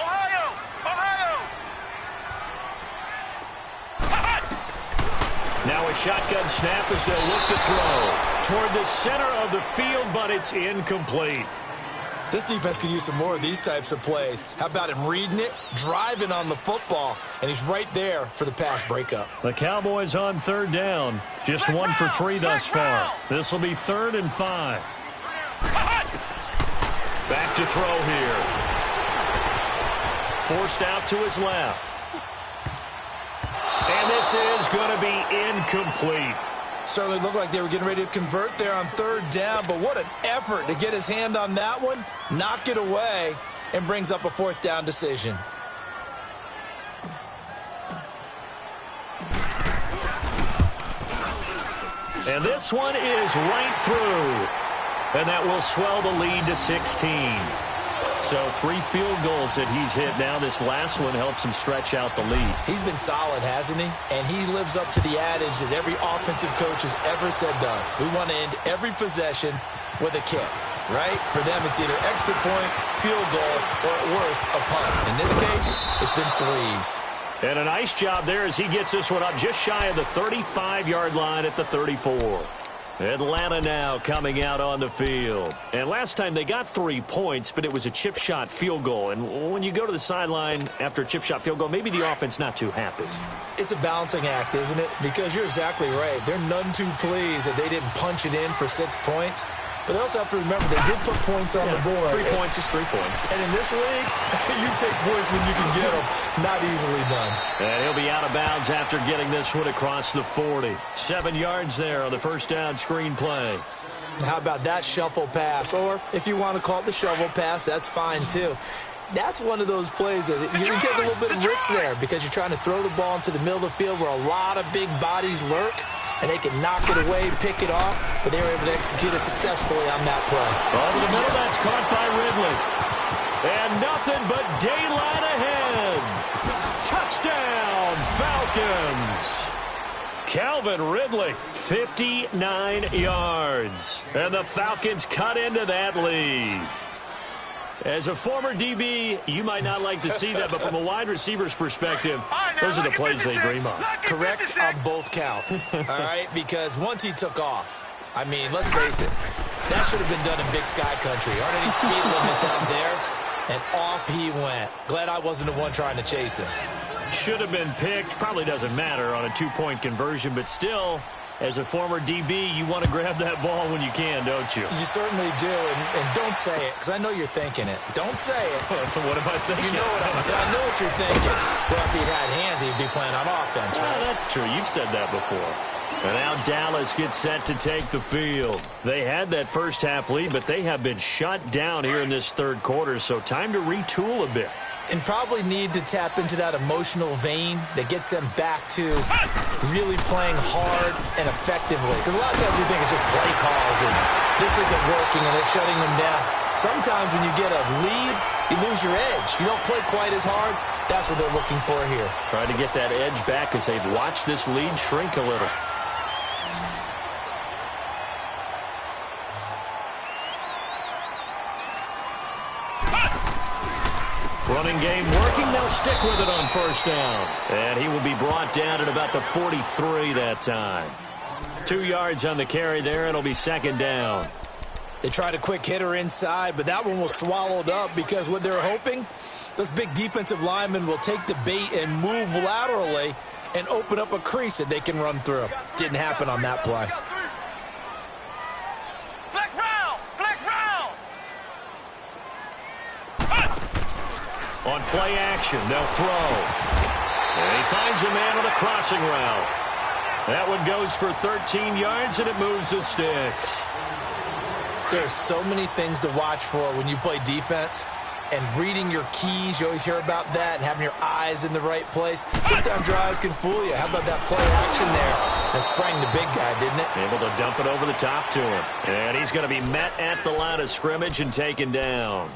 Now a shotgun snap as they'll look to throw toward the center of the field, but it's incomplete. This defense could use some more of these types of plays. How about him reading it, driving on the football, and he's right there for the pass breakup. The Cowboys on third down. Just 1 for 3 thus far. This will be 3rd and 5. Back to throw here. Forced out to his left. And this is going to be incomplete. Certainly looked like they were getting ready to convert there on 3rd down, but what an effort to get his hand on that one, knock it away, and brings up a 4th down decision. And this one is right through. And that will swell the lead to 16. So 3 field goals that he's hit now. This last one helps him stretch out the lead. He's been solid, hasn't he? And he lives up to the adage that every offensive coach has ever said to us. We want to end every possession with a kick, right? For them, it's either extra point, field goal, or at worst, a punt. In this case, it's been 3s. And a nice job there as he gets this one up just shy of the 35-yard line at the 34. Atlanta now coming out on the field. And last time they got 3 points, but it was a chip shot field goal. And when you go to the sideline after a chip shot field goal, maybe the offense not too happy. It's a balancing act, isn't it? Because you're exactly right. They're none too pleased that they didn't punch it in for 6 points. But they also have to remember they did put points on the board. 3 points is 3 points. And in this league, you take points when you can get them. Not easily done. And he'll be out of bounds after getting this one across the 40. 7 yards there on the first down screen play. How about that shuffle pass? Or if you want to call it the shovel pass, that's fine too. That's one of those plays that you can take a little bit of risk there because you're trying to throw the ball into the middle of the field where a lot of big bodies lurk. And they can knock it away, pick it off, but they were able to execute it successfully on that play. Over the middle, that's caught by Ridley. And nothing but daylight ahead. Touchdown, Falcons. Calvin Ridley, 59 yards. And the Falcons cut into that lead. As a former DB, you might not like to see that, but from a wide receiver's perspective, those are the plays they dream of. Correct on both counts, all right? Because once he took off, I mean, let's face it, that should have been done in Big Sky Country. Aren't any speed limits out there? And off he went. Glad I wasn't the one trying to chase him. Should have been picked. Probably doesn't matter on a 2-point conversion, but still, As a former DB, you want to grab that ball when you can, don't you? You certainly do, and don't say it, because I know you're thinking it. Don't say it. What am I thinking? You know I know what you're thinking. Well, if he'd had hands, he'd be playing on offense, right? Well, that's true. You've said that before. And now Dallas gets set to take the field. They had that first half lead, but they have been shut down here in this third quarter, so time to retool a bit. And probably need to tap into that emotional vein that gets them back to really playing hard and effectively. Because a lot of times we think it's just play calls and this isn't working and it's shutting them down. Sometimes when you get a lead, you lose your edge. You don't play quite as hard. That's what they're looking for here. Trying to get that edge back as they've watched this lead shrink a little. Running game working. They'll stick with it on first down. And he will be brought down at about the 43 that time. 2 yards on the carry there. It'll be second down. They tried a quick hitter inside, but that one was swallowed up because what they're hoping, those big defensive linemen will take the bait and move laterally and open up a crease that they can run through. Didn't happen on that play. Flex round! Flex round! On play action, they'll throw. And he finds a man on a crossing route. That one goes for 13 yards, and it moves the sticks. There's so many things to watch for when you play defense. And reading your keys, you always hear about that, and having your eyes in the right place. Sometimes your eyes can fool you. How about that play action there? That sprang the big guy, didn't it? Able to dump it over the top to him. And he's going to be met at the line of scrimmage and taken down.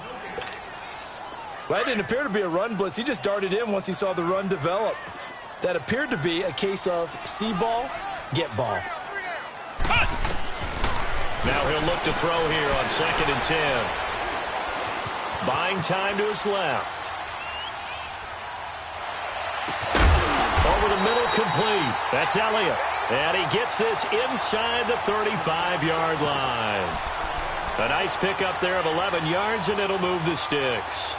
Well, that didn't appear to be a run blitz. He just darted in once he saw the run develop. That appeared to be a case of see ball, get ball. Now he'll look to throw here on 2nd and 10. Buying time to his left. Over the middle, complete. That's Elliott. And he gets this inside the 35-yard line. A nice pickup there of 11 yards, and it'll move the sticks.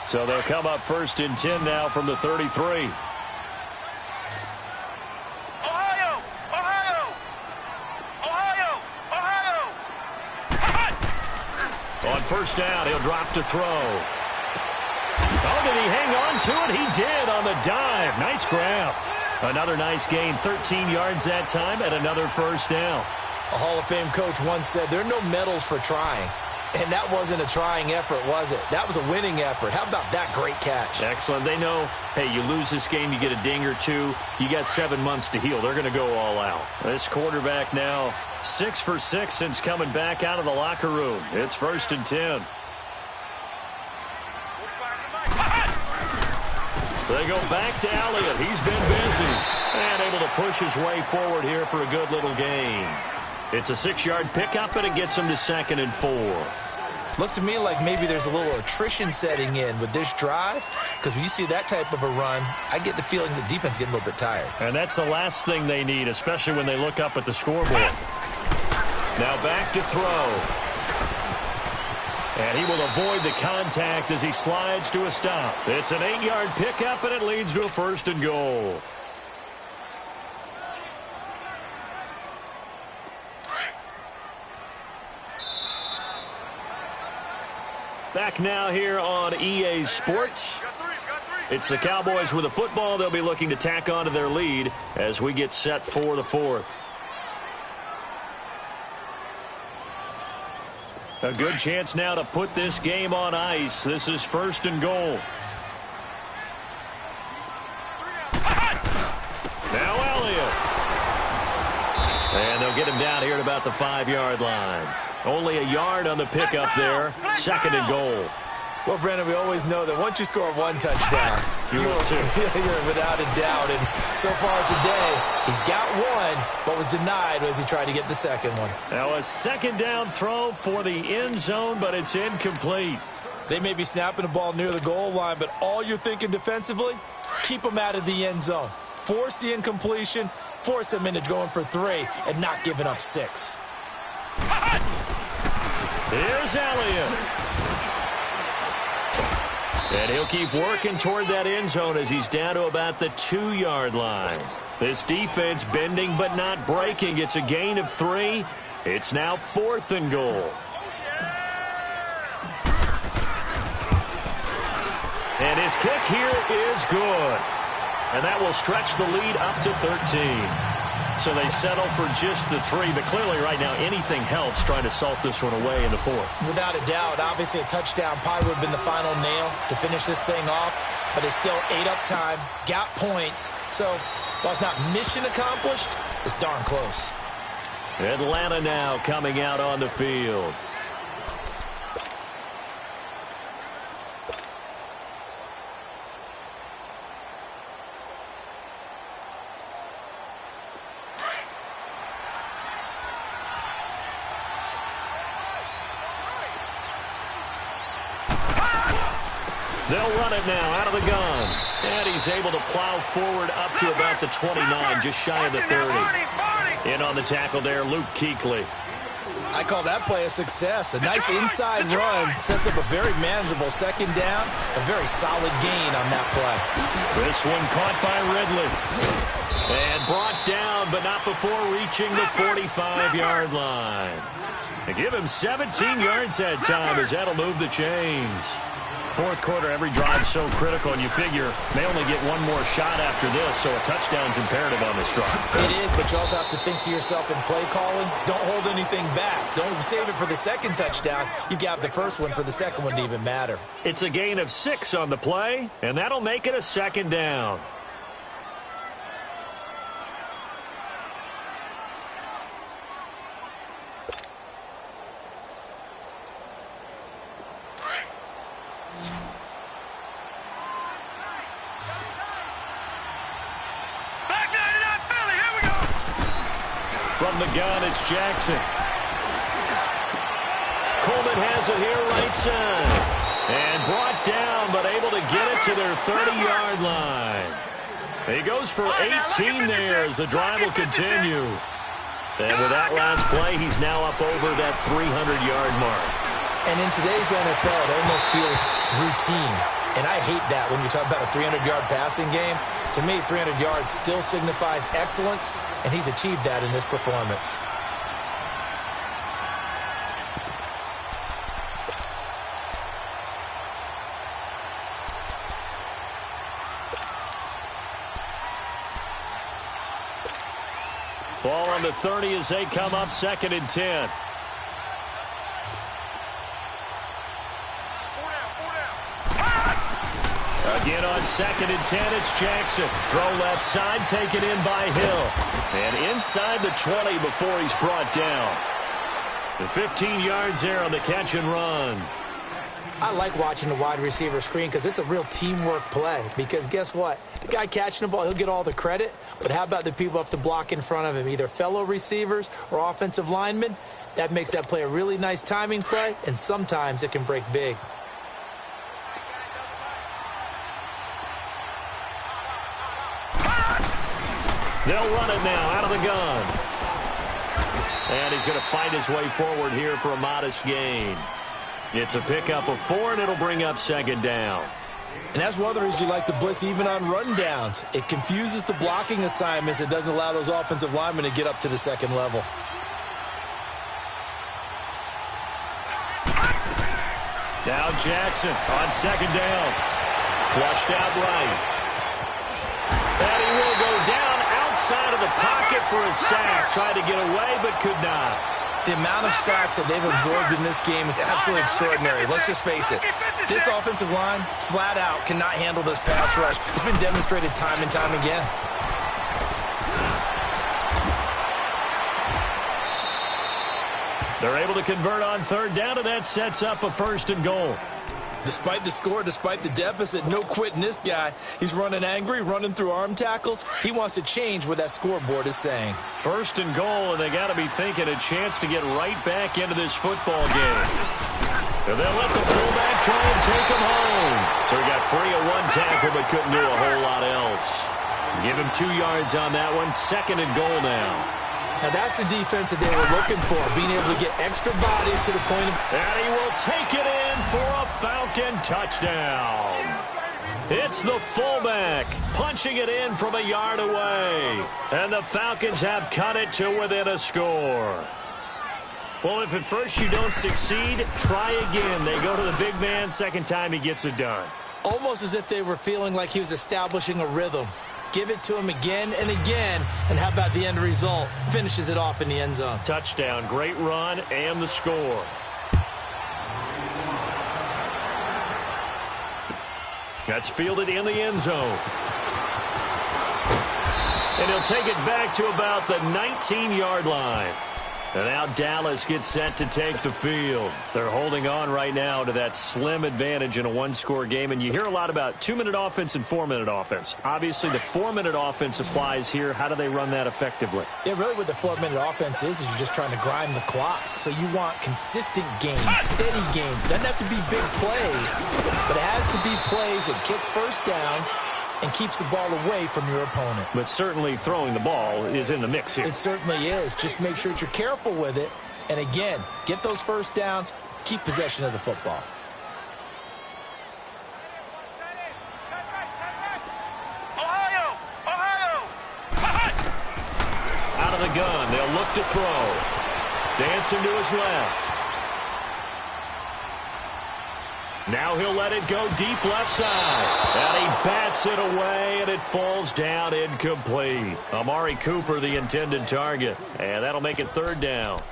So they'll come up 1st and 10 now from the 33. On first down, he'll drop to throw. Oh, did he hang on to it? He did on the dive. Nice grab. Another nice gain, 13 yards that time, and another first down. A Hall of Fame coach once said, there are no medals for trying. And that wasn't a trying effort, was it? That was a winning effort. How about that great catch? Excellent. They know, hey, you lose this game, you get a ding or two. You got 7 months to heal. They're going to go all out. This quarterback now 6 for 6 since coming back out of the locker room. It's 1st and 10. They go back to Elliott. He's been busy and able to push his way forward here for a good little gain. It's a 6-yard pickup, and it gets him to 2nd and 4. Looks to me like maybe there's a little attrition setting in with this drive, because when you see that type of a run, I get the feeling the defense is getting a little bit tired. And that's the last thing they need, especially when they look up at the scoreboard. Now back to throw. And he will avoid the contact as he slides to a stop. It's an 8-yard pickup, and it leads to a 1st and goal. Back now here on EA Sports. It's the Cowboys with a football. They'll be looking to tack on to their lead as we get set for the 4th. A good chance now to put this game on ice. This is 1st and goal. Now Elliott. And they'll get him down here at about the 5-yard line. Only a yard on the pickup there. 2nd and goal. Well, Brandon, we always know that once you score one touchdown, you will too. You're without a doubt. And so far today, he's got one, but was denied as he tried to get the second one. Now a 2nd down throw for the end zone, but it's incomplete. They may be snapping the ball near the goal line, but all you're thinking defensively, keep them out of the end zone. Force the incompletion, force them into going for 3, and not giving up 6. Here's Elliott. And he'll keep working toward that end zone as he's down to about the 2-yard line. This defense bending but not breaking. It's a gain of 3. It's now 4th and goal. And his kick here is good. And that will stretch the lead up to 13. So they settle for just the 3, but clearly right now anything helps trying to salt this one away in the 4th. Without a doubt, obviously a touchdown probably would have been the final nail to finish this thing off, but it's still 8 up time, got points. So while it's not mission accomplished, it's darn close. Atlanta now coming out on the field. They'll run it now out of the gun. And he's able to plow forward up to about the 29, just shy of the 30. In on the tackle there, Luke Kuechly. I call that play a success. A nice inside run sets up a very manageable second down. A very solid gain on that play. This one caught by Ridley. And brought down, but not before reaching the 45-yard line. They give him 17 yards that time as that'll move the chains. 4th quarter, every drive's so critical, and you figure they only get one more shot after this, so a touchdown's imperative on this drive. It is, but you also have to think to yourself in play calling, don't hold anything back. Don't save it for the second touchdown. You got the first one for the second one to even matter. It's a gain of 6 on the play, and that'll make it a second down. From the gun, it's Jackson. Coleman has it here right side. And brought down, but able to get it to their 30-yard line. He goes for 18 there as the drive will continue. And with that last play, he's now up over that 300-yard mark. And in today's NFL, it almost feels routine. And I hate that when you talk about a 300-yard passing game. To me, 300 yards still signifies excellence, and he's achieved that in this performance. Ball on the 30 as they come up 2nd and 10. Again on 2nd and 10, it's Jackson. Throw left side, taken in by Hill. And inside the 20 before he's brought down. The 15 yards there on the catch and run. I like watching the wide receiver screen because it's a real teamwork play. Because guess what? The guy catching the ball, he'll get all the credit. But how about the people up to block in front of him, either fellow receivers or offensive linemen? That makes that play a really nice timing play, and sometimes it can break big. They'll run it now out of the gun. And he's going to fight his way forward here for a modest gain. It's a pickup of 4, and it'll bring up 2nd down. And that's one of the reasons you like to blitz even on rundowns. It confuses the blocking assignments. It doesn't allow those offensive linemen to get up to the second level. Now Jackson on 2nd down. Flushed out right. And he will go down outside of the pocket for a sack. Tried to get away, but could not. The amount of sacks that they've absorbed in this game is absolutely extraordinary. Let's just face it. This offensive line, flat out, cannot handle this pass rush. It's been demonstrated time and time again. They're able to convert on 3rd down, and that sets up a 1st and goal. Despite the score, despite the deficit, no quitting this guy. He's running angry, running through arm tackles. He wants to change what that scoreboard is saying. 1st and goal, and they got to be thinking a chance to get right back into this football game. And they'll let the fullback try and take him home. So he got free of 1 tackle, but couldn't do a whole lot else. Give him 2 yards on that one. 2nd and goal now. Now that's the defense that they were looking for, being able to get extra bodies to the point of... And he will take it in for a Falcon touchdown. It's the fullback punching it in from a yard away. And the Falcons have cut it to within a score. Well, if at first you don't succeed, try again. They go to the big man. Second time he gets it done. Almost as if they were feeling like he was establishing a rhythm. Give it to him again and again, and how about the end result? Finishes it off in the end zone. Touchdown, great run, and the score. That's fielded in the end zone. And he'll take it back to about the 19-yard line. And now Dallas gets set to take the field. They're holding on right now to that slim advantage in a one-score game. And you hear a lot about 2-minute offense and 4-minute offense. Obviously, the 4-minute offense applies here. How do they run that effectively? Yeah, really what the 4-minute offense is you're just trying to grind the clock. So you want consistent gains, steady gains. Doesn't have to be big plays, but it has to be plays that gets first downs and keeps the ball away from your opponent. But certainly throwing the ball is in the mix here. It certainly is. Just make sure that you're careful with it. And again, get those first downs, keep possession of the football. Ohio! Out of the gun, they'll look to throw. Dancing to his left. Now he'll let it go deep left side. And he bats it away, and it falls down incomplete. Amari Cooper, the intended target. And that'll make it third down.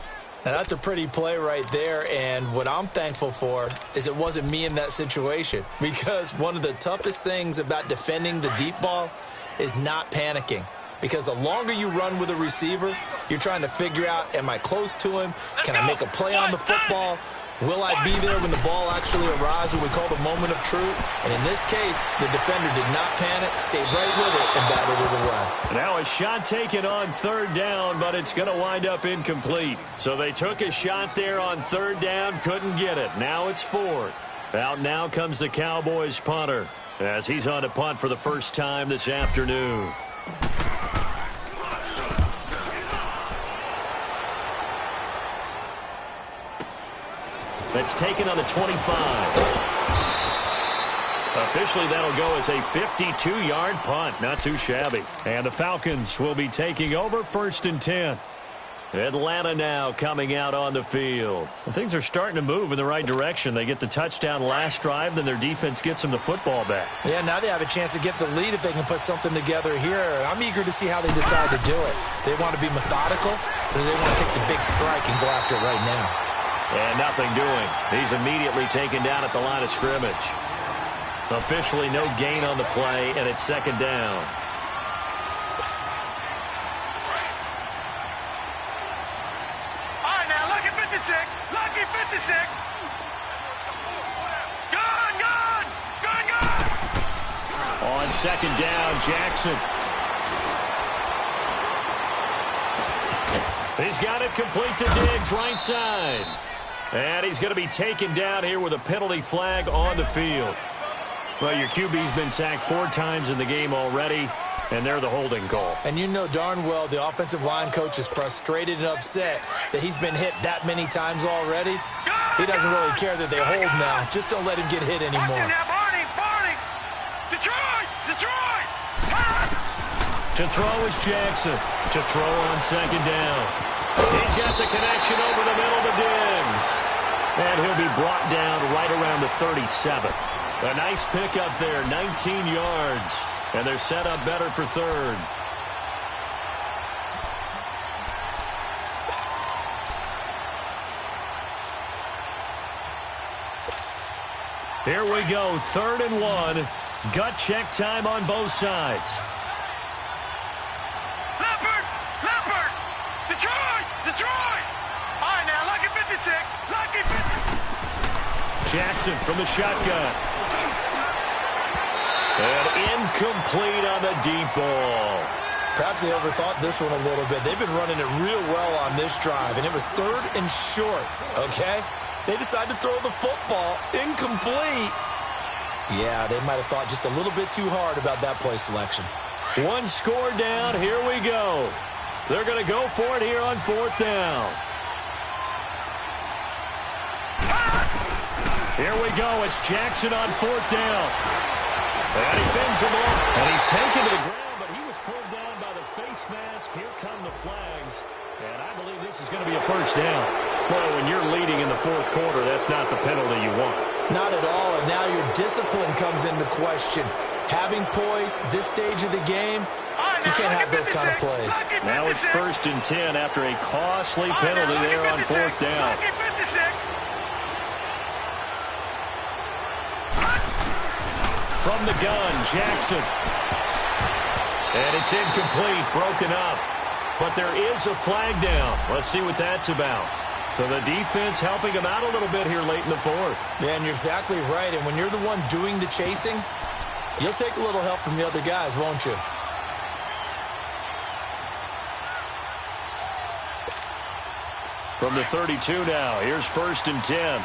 Now, that's a pretty play right there, and what I'm thankful for is it wasn't me in that situation, because one of the toughest things about defending the deep ball is not panicking. Because the longer you run with a receiver, you're trying to figure out, am I close to him? Can I make a play on the football? Will I be there when the ball actually arrives, what we call the moment of truth? And in this case, the defender did not panic, stayed right with it, and batted it away. Now a shot taken on third down, but it's going to wind up incomplete. So they took a shot there on third down, couldn't get it. Now it's fourth. Out now comes the Cowboys punter, as he's on to punt for the first time this afternoon. That's taken on the 25. Officially, that'll go as a 52-yard punt. Not too shabby. And the Falcons will be taking over first and 10. Atlanta now coming out on the field. And things are starting to move in the right direction. They get the touchdown last drive, then their defense gets them the football back. Yeah, now they have a chance to get the lead if they can put something together here. I'm eager to see how they decide to do it. They want to be methodical, or do they want to take the big strike and go after it right now? And nothing doing. He's immediately taken down at the line of scrimmage. Officially no gain on the play, and it's second down. All right, now, lucky 56. Lucky 56. Gun! On second down, Jackson. He's got it complete to Diggs, right side. And he's going to be taken down here with a penalty flag on the field. Well, your QB's been sacked 4 times in the game already, and they're the holding call. And you know darn well the offensive line coach is frustrated and upset that he's been hit that many times already. He doesn't really care that they hold now. Just don't let him get hit anymore. Barney! Detroit! To throw is Jackson. To throw on second down. He's got the connection over the middle to Diggs. And he'll be brought down right around the 37. A nice pickup there, 19 yards. And they're set up better for third. Here we go, 3rd and 1. Gut check time on both sides. Leopard! Detroit! All right, now, lucky 56. Lucky 56. Jackson from the shotgun. And incomplete on the deep ball. Perhaps they overthought this one a little bit. They've been running it real well on this drive, and it was 3rd and short, okay? They decided to throw the football incomplete. Yeah, they might have thought just a little bit too hard about that play selection. One score down. Here we go. They're going to go for it here on 4th down. Here we go. It's Jackson on 4th down. And he fins him off. And he's taken to the ground, but he was pulled down by the face mask. Here come the flags. And I believe this is going to be a first down. Boy, when you're leading in the 4th quarter, that's not the penalty you want. Not at all, and now your discipline comes into question. Having poise this stage of the game, you can't have those kind of plays. Now it's 1st and 10 after a costly penalty there on 4th down. From the gun, Jackson. And it's incomplete, broken up. But there is a flag down. Let's see what that's about. So the defense helping him out a little bit here late in the 4th. Yeah, and you're exactly right. And when you're the one doing the chasing, you'll take a little help from the other guys, won't you? From the 32 now, here's 1st and 10.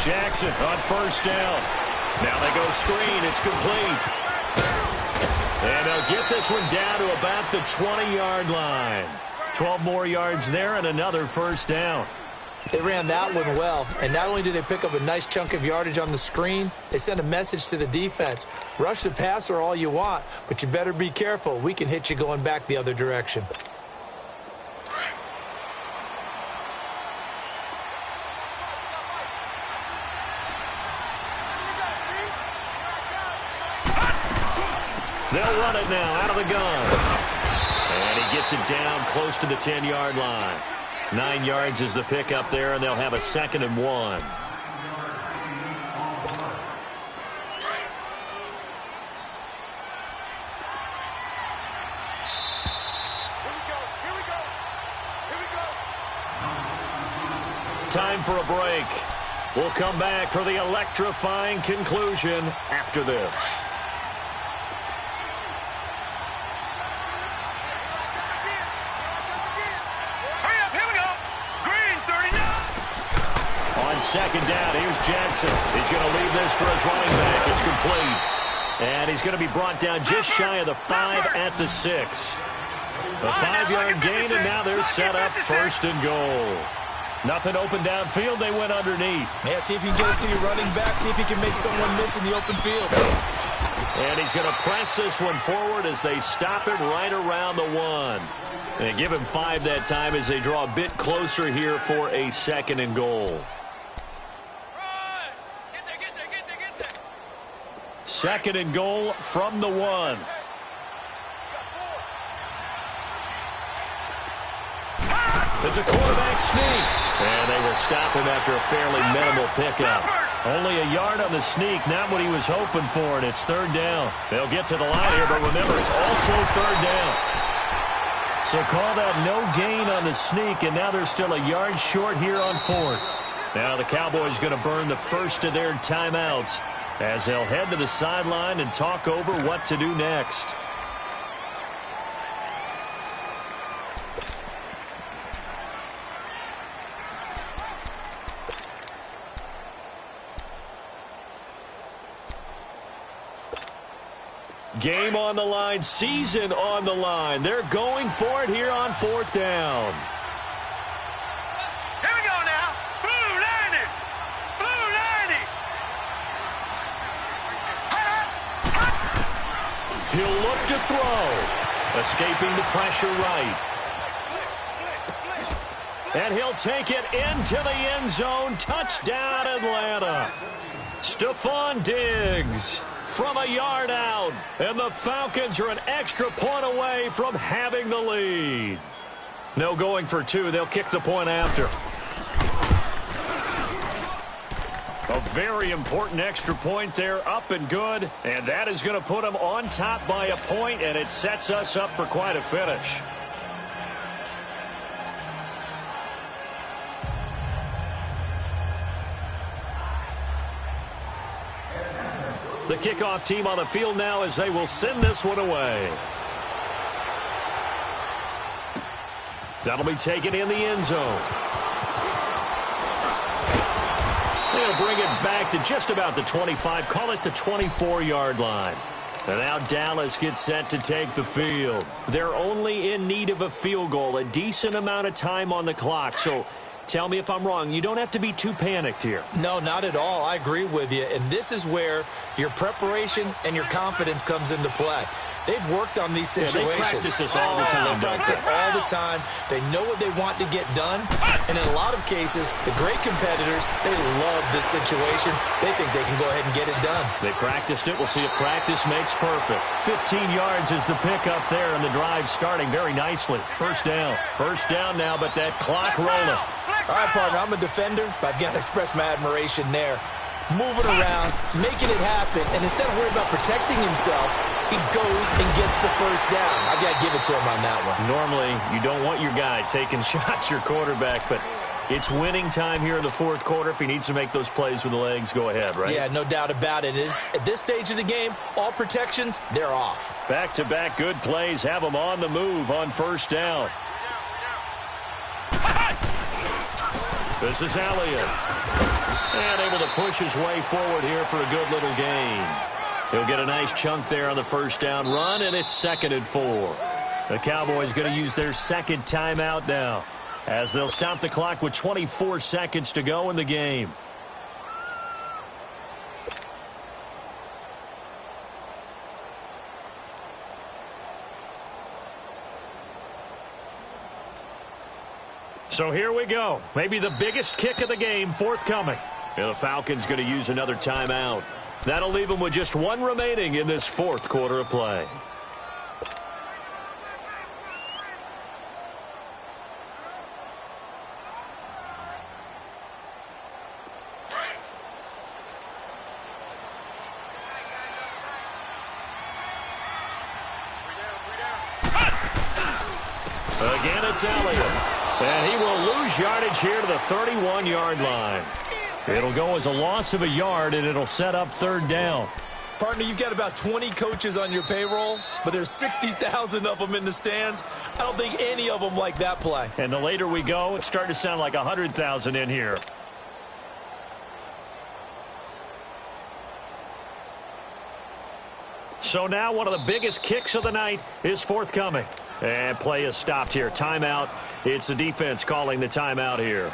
Jackson on 1st down. Now they go screen. It's complete. And they'll get this one down to about the 20-yard line. 12 more yards there and another 1st down. They ran that one well, and not only did they pick up a nice chunk of yardage on the screen, they sent a message to the defense. Rush the passer all you want, but you better be careful. We can hit you going back the other direction. They'll run it now out of the gun. And he gets it down close to the 10-yard line. 9 yards is the pickup there, and they'll have a 2nd and 1. Time for a break. We'll come back for the electrifying conclusion after this. Second down, here's Jackson. He's going to leave this for his running back. It's complete. And he's going to be brought down just shy of the 5 at the 6. A 5-yard gain, and now they're set up 1st and goal. Nothing open downfield. They went underneath. Yeah, see if you can get it to your running back. See if you can make someone miss in the open field. And he's going to press this one forward as they stop it right around the 1. And give him 5 that time as they draw a bit closer here for a 2nd and goal. 2nd and goal from the 1. It's a quarterback sneak. And they will stop him after a fairly minimal pickup. Only a yard on the sneak, not what he was hoping for, and it's 3rd down. They'll get to the line here, but remember, it's also 3rd down. So call that no gain on the sneak, and now they're still a yard short here on 4th. Now the Cowboys going to burn the first of their timeouts as they'll head to the sideline and talk over what to do next. Game on the line, season on the line. They're going for it here on 4th down. Here we go now. Blue 90. Blue 90. He'll look to throw. Escaping the pressure right. And he'll take it into the end zone. Touchdown, Atlanta. Stephon Diggs from a yard out. And the Falcons are an extra point away from having the lead. No going for 2. They'll kick the point after. A very important extra point there, up and good. And that is going to put them on top by a point, and it sets us up for quite a finish. The kickoff team on the field now as they will send this one away. That'll be taken in the end zone. They'll bring it back to just about the 25, call it the 24-yard line. And now Dallas gets set to take the field. They're only in need of a field goal, a decent amount of time on the clock. So tell me if I'm wrong. You don't have to be too panicked here. No, not at all. I agree with you. And this is where your preparation and your confidence comes into play. They've worked on these situations. They practice this all the time. They practice it all the time. They know what they want to get done. And in a lot of cases, the great competitors, they love this situation. They think they can go ahead and get it done. They practiced it. We'll see if practice makes perfect. 15 yards is the pickup there, and the drive starting very nicely. First down. First down now, but that clock rolling. All right, partner, I'm a defender, but I've got to express my admiration there. Moving around, making it happen, and instead of worrying about protecting himself, he goes and gets the first down. I've got to give it to him on that one. Normally, you don't want your guy taking shots, your quarterback, but it's winning time here in the fourth quarter. If he needs to make those plays with the legs, go ahead, right? Yeah, no doubt about it. At this stage of the game, all protections, they're off. Back-to-back good plays have them on the move on first down. This is Elliott. And able to push his way forward here for a good little gain. He'll get a nice chunk there on the first down run, and it's 2nd and 4. The Cowboys going to use their second timeout now, as they'll stop the clock with 24 seconds to go in the game. So here we go. Maybe the biggest kick of the game forthcoming. And the Falcons going to use another timeout. That'll leave them with just one remaining in this fourth quarter of play. Again, it's Elliott. And he will lose yardage here to the 31-yard line. It'll go as a loss of a yard, and it'll set up third down. Partner, you've got about 20 coaches on your payroll, but there's 60,000 of them in the stands. I don't think any of them like that play. And the later we go, it's starting to sound like 100,000 in here. So now one of the biggest kicks of the night is forthcoming. And play is stopped here. Timeout. It's the defense calling the timeout here.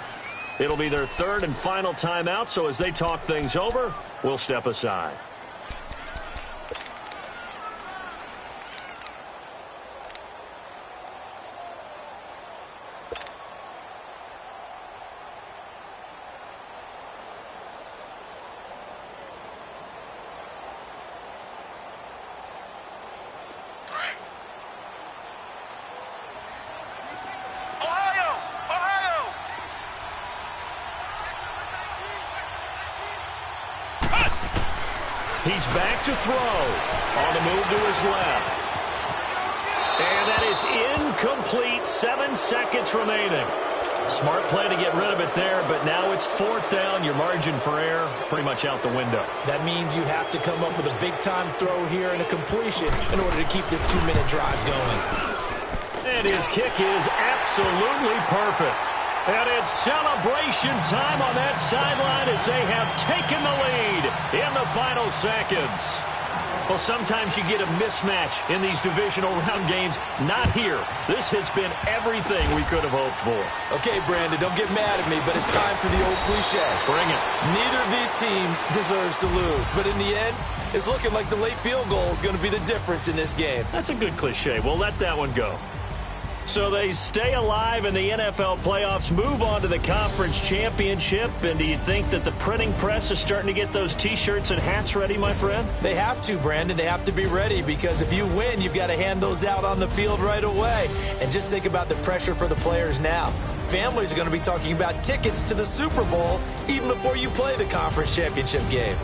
It'll be their third and final timeout, so as they talk things over, we'll step aside. He's back to throw. On the move to his left. And that is incomplete. 7 seconds remaining. Smart play to get rid of it there, but now it's fourth down. Your margin for error pretty much out the window. That means you have to come up with a big-time throw here and a completion in order to keep this 2-minute drive going. And his kick is absolutely perfect. And it's celebration time on that sideline as they have taken the lead in the final seconds. Well, sometimes you get a mismatch in these divisional round games. Not here. This has been everything we could have hoped for. Okay, Brandon, don't get mad at me, but it's time for the old cliche. Bring it. Neither of these teams deserves to lose, but in the end, it's looking like the late field goal is going to be the difference in this game. That's a good cliche. We'll let that one go. So they stay alive in the NFL playoffs, move on to the conference championship. And do you think that the printing press is starting to get those T-shirts and hats ready, my friend? They have to, Brandon. They have to be ready because if you win, you've got to hand those out on the field right away. And just think about the pressure for the players now. Families are going to be talking about tickets to the Super Bowl even before you play the conference championship game.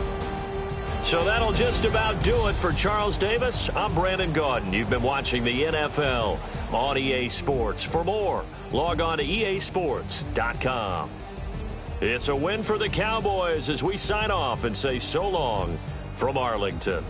So that'll just about do it for Charles Davis. I'm Brandon Gaudin. You've been watching the NFL on EA Sports. For more, log on to easports.com. It's a win for the Cowboys as we sign off and say so long from Arlington.